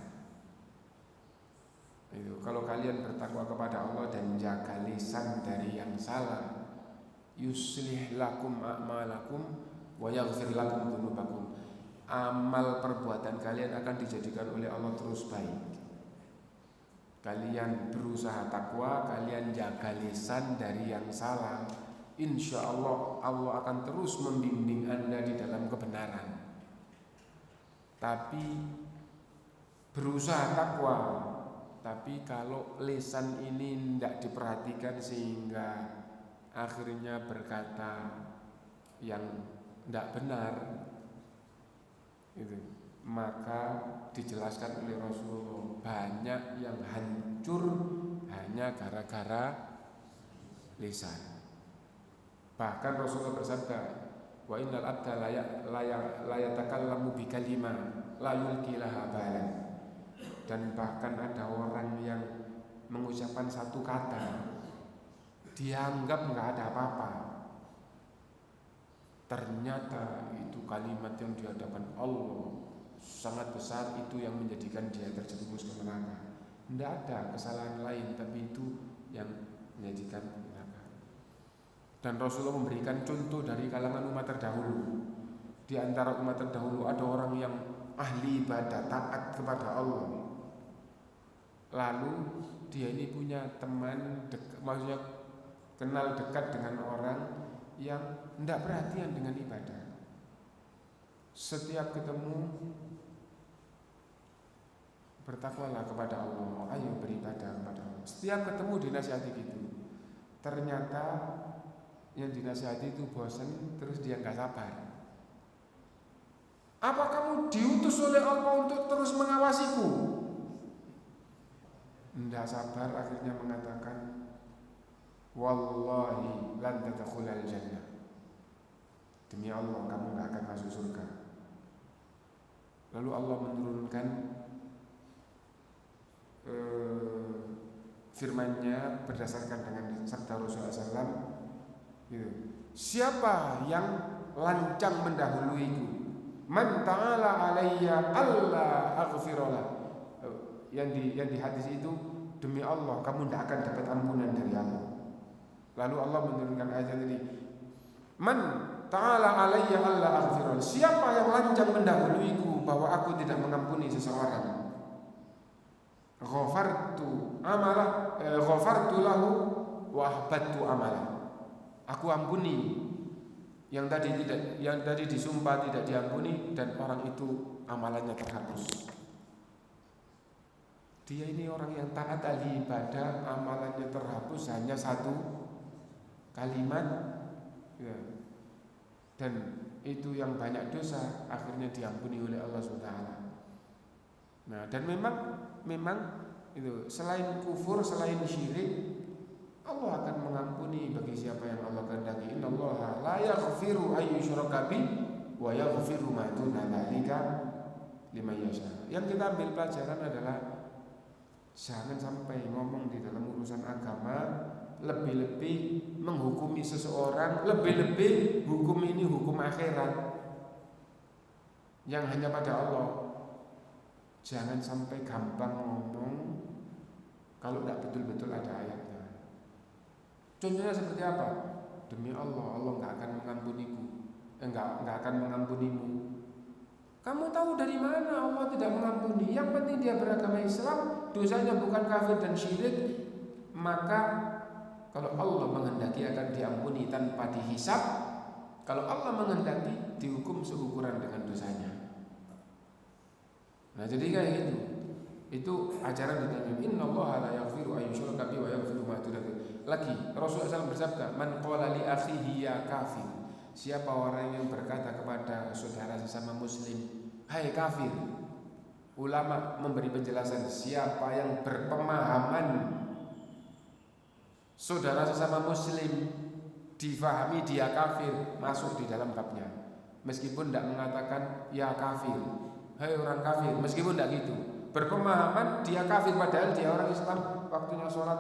Itu kalau kalian bertakwa kepada Allah dan jaga lisan dari yang salah, yuslih lakum a'malakum wa yaghfir lakum dzunubakum. Amal perbuatan kalian akan dijadikan oleh Allah terus baik. Kalian berusaha takwa, kalian jaga lisan dari yang salah. Insya Allah Allah akan terus membimbing Anda di dalam kebenaran. Tapi berusaha takwa, tapi kalau lisan ini tidak diperhatikan sehingga akhirnya berkata yang tidak benar, itu, maka dijelaskan oleh Rasulullah banyak yang hancur hanya gara-gara lisan. Bahkan Rasulullah bersabda, wa innal abda la yatakallamu bi kalimah la yulqi laha balan. Dan bahkan ada orang yang mengucapkan satu kata dianggap enggak ada apa-apa, ternyata itu kalimat yang di hadapan Allah sangat besar, itu yang menjadikan dia terjerumus ke neraka. Tidak ada kesalahan lain, tapi itu yang menjadikan neraka. Dan Rasulullah memberikan contoh dari kalangan umat terdahulu. Di antara umat terdahulu ada orang yang ahli ibadah, taat kepada Allah. Lalu dia ini punya teman, maksudnya kenal dekat dengan orang yang tidak perhatian dengan ibadah. Setiap ketemu, bertakwalah kepada Allah, ayo beribadah kepada Allah. Setiap ketemu dinasihati gitu. Ternyata yang dinasihati itu bosan, terus dia nggak sabar. Apa kamu diutus oleh Allah untuk terus mengawasiku? Tidak sabar, akhirnya mengatakan, wallahi lan tadkhulal jannah. Demi Allah kamu nggak akan masuk surga. Lalu Allah menurunkan firman-Nya berdasarkan dengan sabda Rasulullah SAW, gitu. Siapa yang lancang mendahuluiku, man ta'ala alayya alla aghfirullah. Yang di hadis itu, demi Allah kamu tidak akan dapat ampunan dari Allah. Lalu Allah menurunkan ayat ini, man ta'ala alayya alla aghfirullah. Siapa yang lancang mendahuluiku bahwa aku tidak mengampuni seseorang, ghafartu lahu wa ahbattu amalah. Aku ampuni yang tadi disumpah tidak diampuni, dan orang itu amalannya terhapus. Dia ini orang yang taat ahli ibadah, amalannya terhapus hanya satu kalimat, ya. Dan itu yang banyak dosa akhirnya diampuni oleh Allah SWT. Nah, dan memang itu selain kufur, selain syirik, Allah akan mengampuni bagi siapa yang Allah kehendaki. Innallaha la yaghfiru ay yushraka bihi wa yaghfiru ma duna dzalika liman yasha. Yang kita ambil pelajaran adalah jangan sampai ngomong di dalam urusan agama lebih-lebih menghukumi seseorang, lebih-lebih hukum ini hukum akhirat yang hanya pada Allah. Jangan sampai gampang ngomong kalau tidak betul-betul ada ayatnya. Contohnya seperti apa? Demi Allah, Allah nggak akan mengampuniku, nggak akan mengampunimu. Kamu tahu dari mana Allah tidak mengampuni? Yang penting dia beragama Islam, dosanya bukan kafir dan syirik, maka kalau Allah menghendaki akan diampuni tanpa dihisab. Kalau Allah menghendaki dihukum seukuran dengan dosanya. Nah, jadi kayak gitu. Itu ajaran di Innallaha la yaghfiru ay yushraka bihi wa yaghfiru ma duna dzalika. Lagi Rasulullah SAW bersabda, man qala li akhihi ya kafir. Siapa orang yang berkata kepada saudara sesama muslim, hai kafir. Ulama memberi penjelasan, siapa yang berpemahaman saudara sesama muslim difahami dia kafir, masuk di dalam babnya. Meskipun tidak mengatakan ya kafir, hai orang kafir, meskipun tidak gitu, berpemahaman dia kafir padahal dia orang Islam, waktunya sholat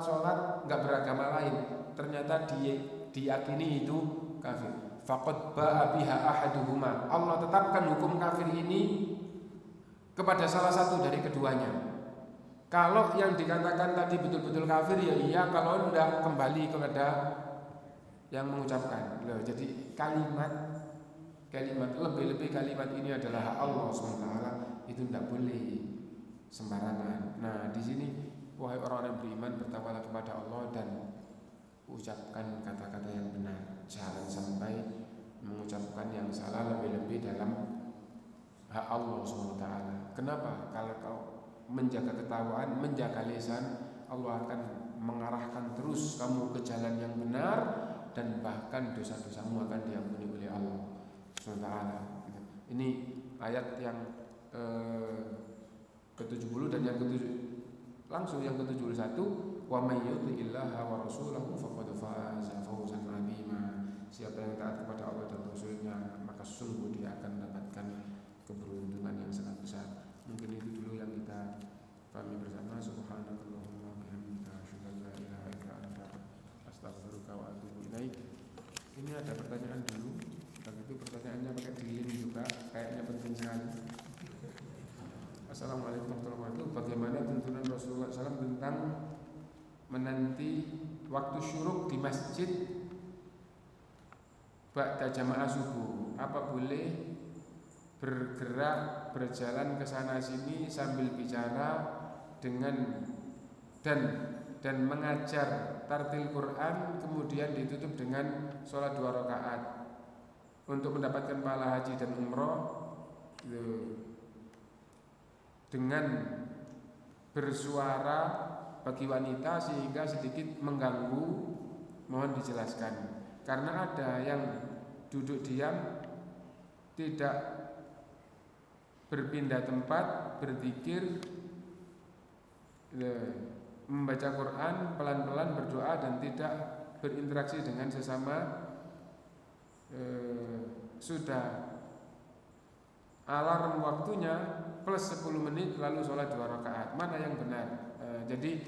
nggak beragama lain, ternyata dia diyakini itu kafir. Faqad ba'a biha ahaduhuma. Allah tetapkan hukum kafir ini kepada salah satu dari keduanya. Kalau yang dikatakan tadi betul-betul kafir ya iya, kalau tidak kembali kepada yang mengucapkan. Loh, jadi kalimat lebih-lebih kalimat ini adalah hak Allah SWT, itu tidak boleh sembarangan. Nah, di sini wahai orang yang beriman, bertakwalah kepada Allah dan ucapkan kata-kata yang benar. Jangan sampai mengucapkan yang salah, lebih-lebih dalam hak Allah SWT. Kenapa? Kalau menjaga ketakwaan, menjaga lisan, Allah akan mengarahkan terus kamu ke jalan yang benar, dan bahkan dosa-dosamu akan diampuni oleh Allah SWT. Ini ayat yang ke-70 dan yang ke-71, wa may yuti'illaha wa rasulahu faqad faza fawzan 'azima. Siapa yang taat kepada Allah dan Rasulnya, maka sungguh dia akan mendapatkan keberuntungan yang sangat besar. Mungkin itu dulu yang kita pahami bersama. Subhanakallahumma wa bihamdika asyhadu an la ilaha illa anta astaghfiruka wa atubu ilaik. Ini ada pertanyaan dulu. Begitu pertanyaannya pakai dilin juga, kayaknya penting sekali. Assalamualaikum warahmatullahi wabarakatuh. Bagaimana tuntunan Rasulullah SAW tentang menanti waktu syuruk di masjid ba'da jamaah subuh? Apa boleh bergerak berjalan ke sana sini sambil bicara dengan dan mengajar tartil Quran, kemudian ditutup dengan sholat 2 rakaat untuk mendapatkan pahala haji dan umroh dengan bersuara bagi wanita sehingga sedikit mengganggu? Mohon dijelaskan. Karena ada yang duduk diam, tidak berpindah tempat, berzikir, membaca Quran pelan-pelan, berdoa dan tidak berinteraksi dengan sesama. Sudah alarm waktunya plus 10 menit lalu sholat 2 rakaat. Mana yang benar? Jadi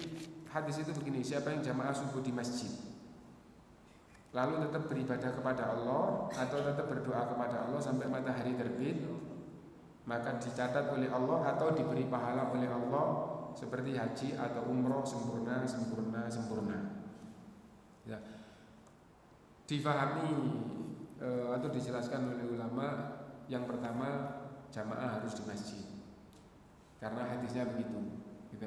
hadis itu begini, siapa yang jamaah subuh di masjid lalu tetap beribadah kepada Allah atau tetap berdoa kepada Allah sampai matahari terbit, maka dicatat oleh Allah atau diberi pahala oleh Allah seperti haji atau umroh sempurna. Ya. Difahami atau dijelaskan oleh ulama, yang pertama jamaah harus di masjid karena hadisnya begitu, gitu.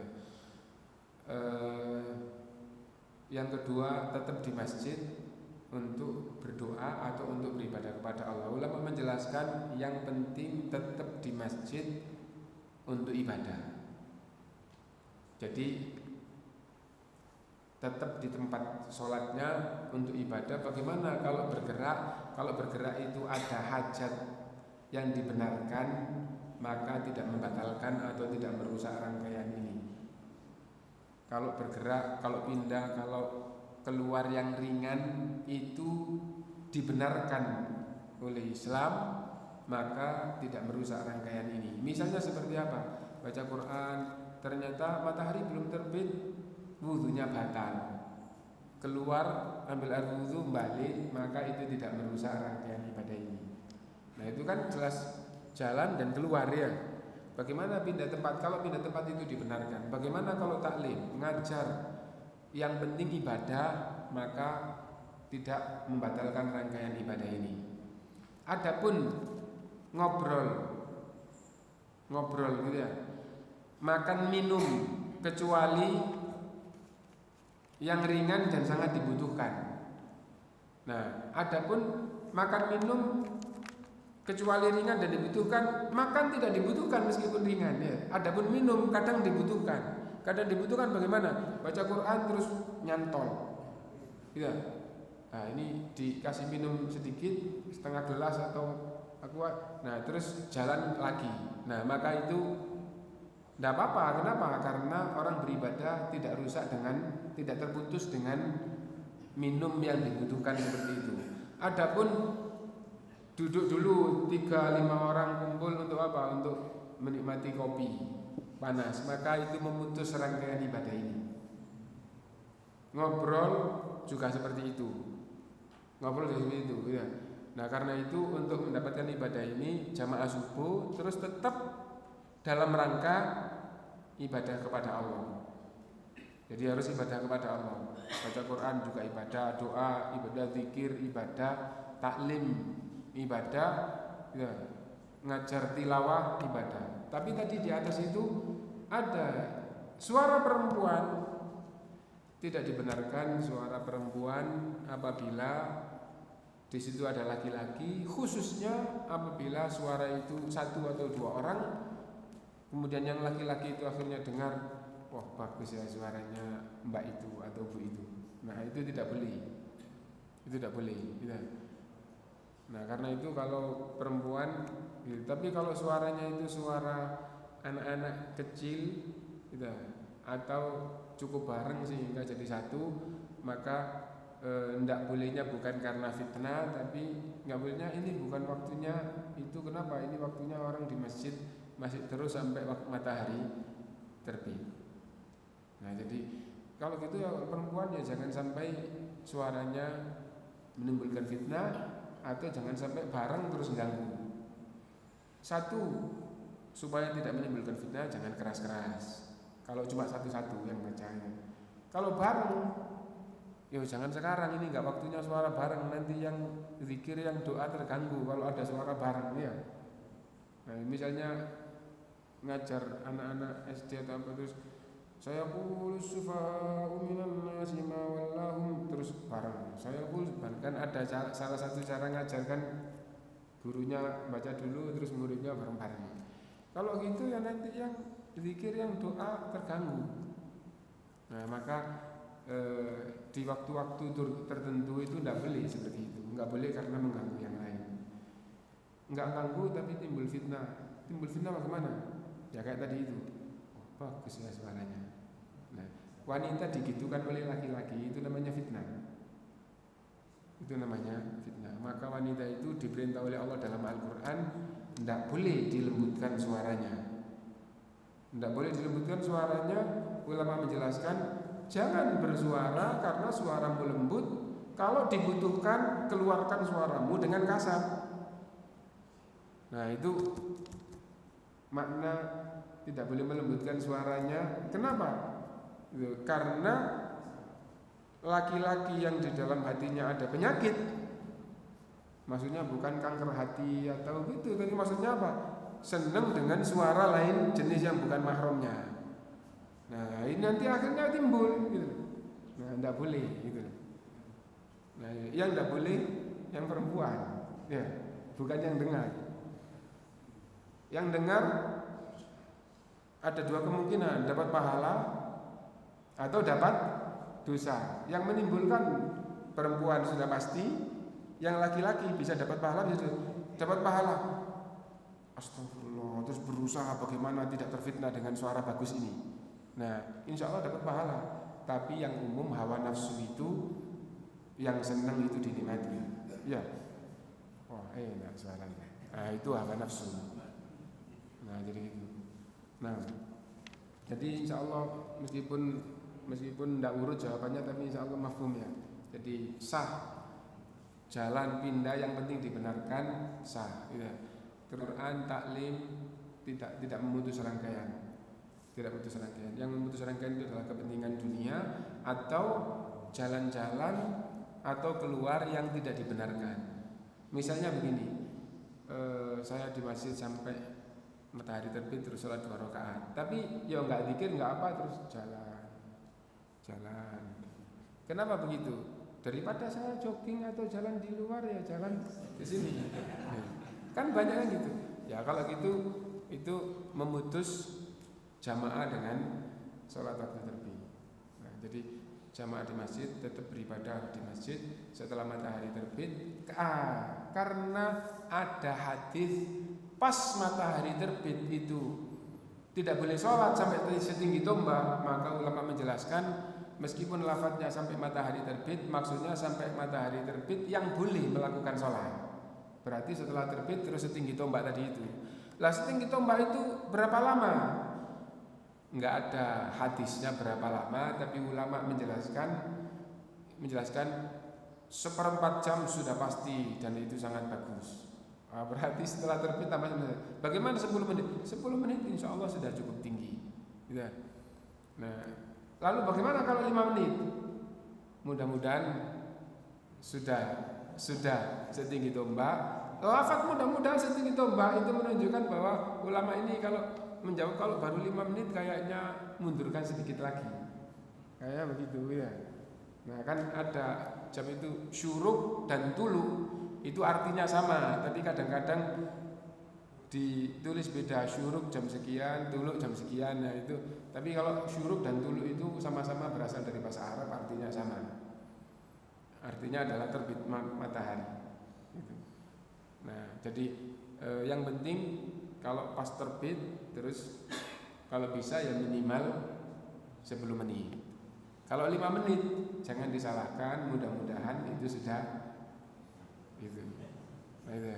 Yang kedua tetap di masjid untuk berdoa atau untuk beribadah kepada Allah. Ulama menjelaskan yang penting tetap di masjid untuk ibadah. Jadi tetap di tempat sholatnya untuk ibadah. Bagaimana kalau bergerak? Kalau bergerak itu ada hajat yang dibenarkan, maka tidak membatalkan atau tidak merusak rangkaian ini. Kalau bergerak, kalau pindah, kalau keluar yang ringan itu dibenarkan oleh Islam, maka tidak merusak rangkaian ini. Misalnya seperti apa? Baca Quran, ternyata matahari belum terbit, wudunya batal. Keluar, ambil air wudu, balik, maka itu tidak merusak rangkaian ibadah ini. Nah, itu kan jelas jalan dan keluar ya. Bagaimana pindah tempat? Kalau pindah tempat itu dibenarkan. Bagaimana kalau taklim, mengajar? Yang penting ibadah, maka tidak membatalkan rangkaian ibadah ini. Adapun ngobrol gitu ya, makan minum kecuali yang ringan dan sangat dibutuhkan. Nah, adapun makan minum kecuali ringan dan dibutuhkan, makan tidak dibutuhkan meskipun ringan ya. Adapun minum kadang dibutuhkan. Kadang dibutuhkan bagaimana? Baca Quran terus nyantol. Gitu. Nah, ini dikasih minum sedikit, setengah gelas atau aqua. Nah, terus jalan lagi. Nah, maka itu tidak apa-apa. Kenapa? Karena orang beribadah tidak terputus dengan minum yang dibutuhkan seperti itu. Adapun duduk dulu 3-5 orang kumpul untuk apa? Untuk menikmati kopi panas, maka itu memutus rangkaian ibadah ini. Ngobrol juga seperti itu. Ya. Nah, karena itu untuk mendapatkan ibadah ini jamaah subuh terus tetap dalam rangka ibadah kepada Allah. Jadi harus ibadah kepada Allah. Baca Quran juga ibadah, doa ibadah, zikir ibadah, taklim ibadah, ya, ngajar tilawah ibadah. Tapi tadi di atas itu ada suara perempuan, tidak dibenarkan suara perempuan apabila di situ ada laki-laki, khususnya apabila suara itu satu atau dua orang, kemudian yang laki-laki itu akhirnya dengar, wah bagus ya suaranya mbak itu atau bu itu. Nah itu tidak boleh, itu tidak boleh. Nah karena itu kalau perempuan, gitu. Tapi kalau suaranya itu suara anak-anak kecil, gitu, atau cukup bareng sehingga jadi satu, maka tidak bolehnya bukan karena fitnah, tapi nggak bolehnya ini bukan waktunya itu. Kenapa? Ini waktunya orang di masjid masih terus sampai matahari terbit. Nah jadi kalau gitu ya perempuan ya jangan sampai suaranya menimbulkan fitnah, atau jangan sampai bareng terus ganggu. Satu, supaya tidak menimbulkan fitnah, jangan keras-keras. Kalau cuma satu-satu yang bacanya. Kalau bareng, yo jangan sekarang, ini nggak waktunya suara bareng, nanti yang zikir yang doa terganggu kalau ada suara bareng ya. Nah misalnya ngajar anak-anak SD atau apa, terus saya qulu sufa'u minan nasi ma wallahum, terus bareng saya qulu, kan ada salah satu cara ngajarkan, gurunya baca dulu terus muridnya bareng-bareng. Kalau gitu ya nanti yang zikir yang doa terganggu. Nah maka di waktu-waktu tertentu itu tidak boleh seperti itu. Nggak boleh karena mengganggu yang lain. Nggak ganggu tapi timbul fitnah. Timbul fitnah bagaimana? Ya kayak tadi itu, oh, bagus ya suaranya. Nah wanita digitukan oleh laki-laki, itu namanya fitnah. Itu namanya fitnah. Maka wanita itu diperintah oleh Allah dalam Al-Quran, tidak boleh dilembutkan suaranya. Tidak boleh dilembutkan suaranya. Ulama menjelaskan, jangan bersuara karena suaramu lembut. Kalau dibutuhkan, keluarkan suaramu dengan kasar. Nah itu makna tidak boleh melembutkan suaranya. Kenapa? Karena laki-laki yang di dalam hatinya ada penyakit, maksudnya bukan kanker hati atau gitu, tapi maksudnya apa? Senang dengan suara lain jenis yang bukan mahramnya. Nah ini nanti akhirnya timbul gitu. Nah tidak boleh gitu. Nah yang tidak boleh yang perempuan, ya, bukan yang dengar. Yang dengar ada dua kemungkinan, dapat pahala atau dapat dosa. Yang menimbulkan perempuan sudah pasti, yang laki-laki bisa dapat pahala, bisa dapat pahala. Astagfirullah, terus berusaha bagaimana tidak terfitnah dengan suara bagus ini. Nah, insya Allah dapat pahala. Tapi yang umum hawa nafsu itu, yang senang itu dinikmati. Ya, wah enak suaranya. Nah itu hawa nafsu. Nah jadi itu. Nah, jadi insya Allah meskipun tidak urut jawabannya, tapi insya Allah mafhum ya. Jadi sah, jalan pindah yang penting dibenarkan, sah. Ya. Quran, taklim tidak memutus rangkaian, tidak memutus rangkaian. Yang memutus rangkaian itu adalah kepentingan dunia atau jalan-jalan atau keluar yang tidak dibenarkan. Misalnya begini, saya di masjid sampai matahari terbit terus sholat 2 rakaat, tapi ya nggak zikir nggak apa, terus jalan. Kenapa begitu? Daripada saya jogging atau jalan di luar, ya jalan di sini. Kan banyak yang gitu. Ya kalau gitu itu memutus jamaah dengan sholat waktu terbit. Nah, jadi jamaah di masjid tetap beribadah di masjid setelah matahari terbit. Karena ada hadis pas matahari terbit itu tidak boleh sholat sampai setinggi tombak, maka ulama menjelaskan meskipun lafadznya sampai matahari terbit, maksudnya sampai matahari terbit yang boleh melakukan sholat. Berarti setelah terbit terus setinggi tombak tadi itu. Lah setinggi tombak itu berapa lama? Enggak ada hadisnya berapa lama, tapi ulama menjelaskan 1/4 jam sudah pasti, dan itu sangat bagus. Berarti setelah terbit tambah bagaimana 10 menit? 10 menit insya Allah sudah cukup tinggi. Nah, Lalu bagaimana kalau 5 menit? Mudah-mudahan sudah setinggi tombak. Lafaz mudah-mudahan setinggi tombak itu menunjukkan bahwa ulama ini kalau menjawab kalau baru 5 menit kayaknya mundurkan sedikit lagi. Kayak begitu ya. Nah kan ada jam itu syuruk dan tulu itu artinya sama, tapi kadang-kadang ditulis beda, syuruk jam sekian, tuluk jam sekian. Nah itu. Tapi kalau syuruk dan tuluk itu sama-sama berasal dari bahasa Arab, artinya sama. Artinya adalah terbit matahari. Gitu. Nah jadi yang penting kalau pas terbit terus kalau bisa ya minimal 10 menit. Kalau 5 menit jangan disalahkan, mudah-mudahan itu sudah gitu. Nah, itu.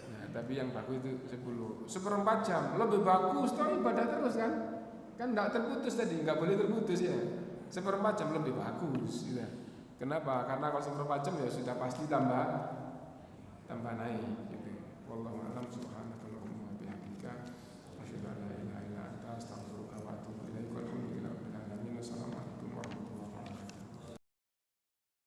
Nah, tapi yang bagus itu 10 seperempat jam lebih bagus, toh ibadah terus kan enggak terputus tadi, enggak boleh terputus ya. Seperempat jam lebih bagus gitu. Kenapa? Karena kalau seperempat jam ya sudah pasti tambah naik gitu. Wallahu a'lam. Subhanallah.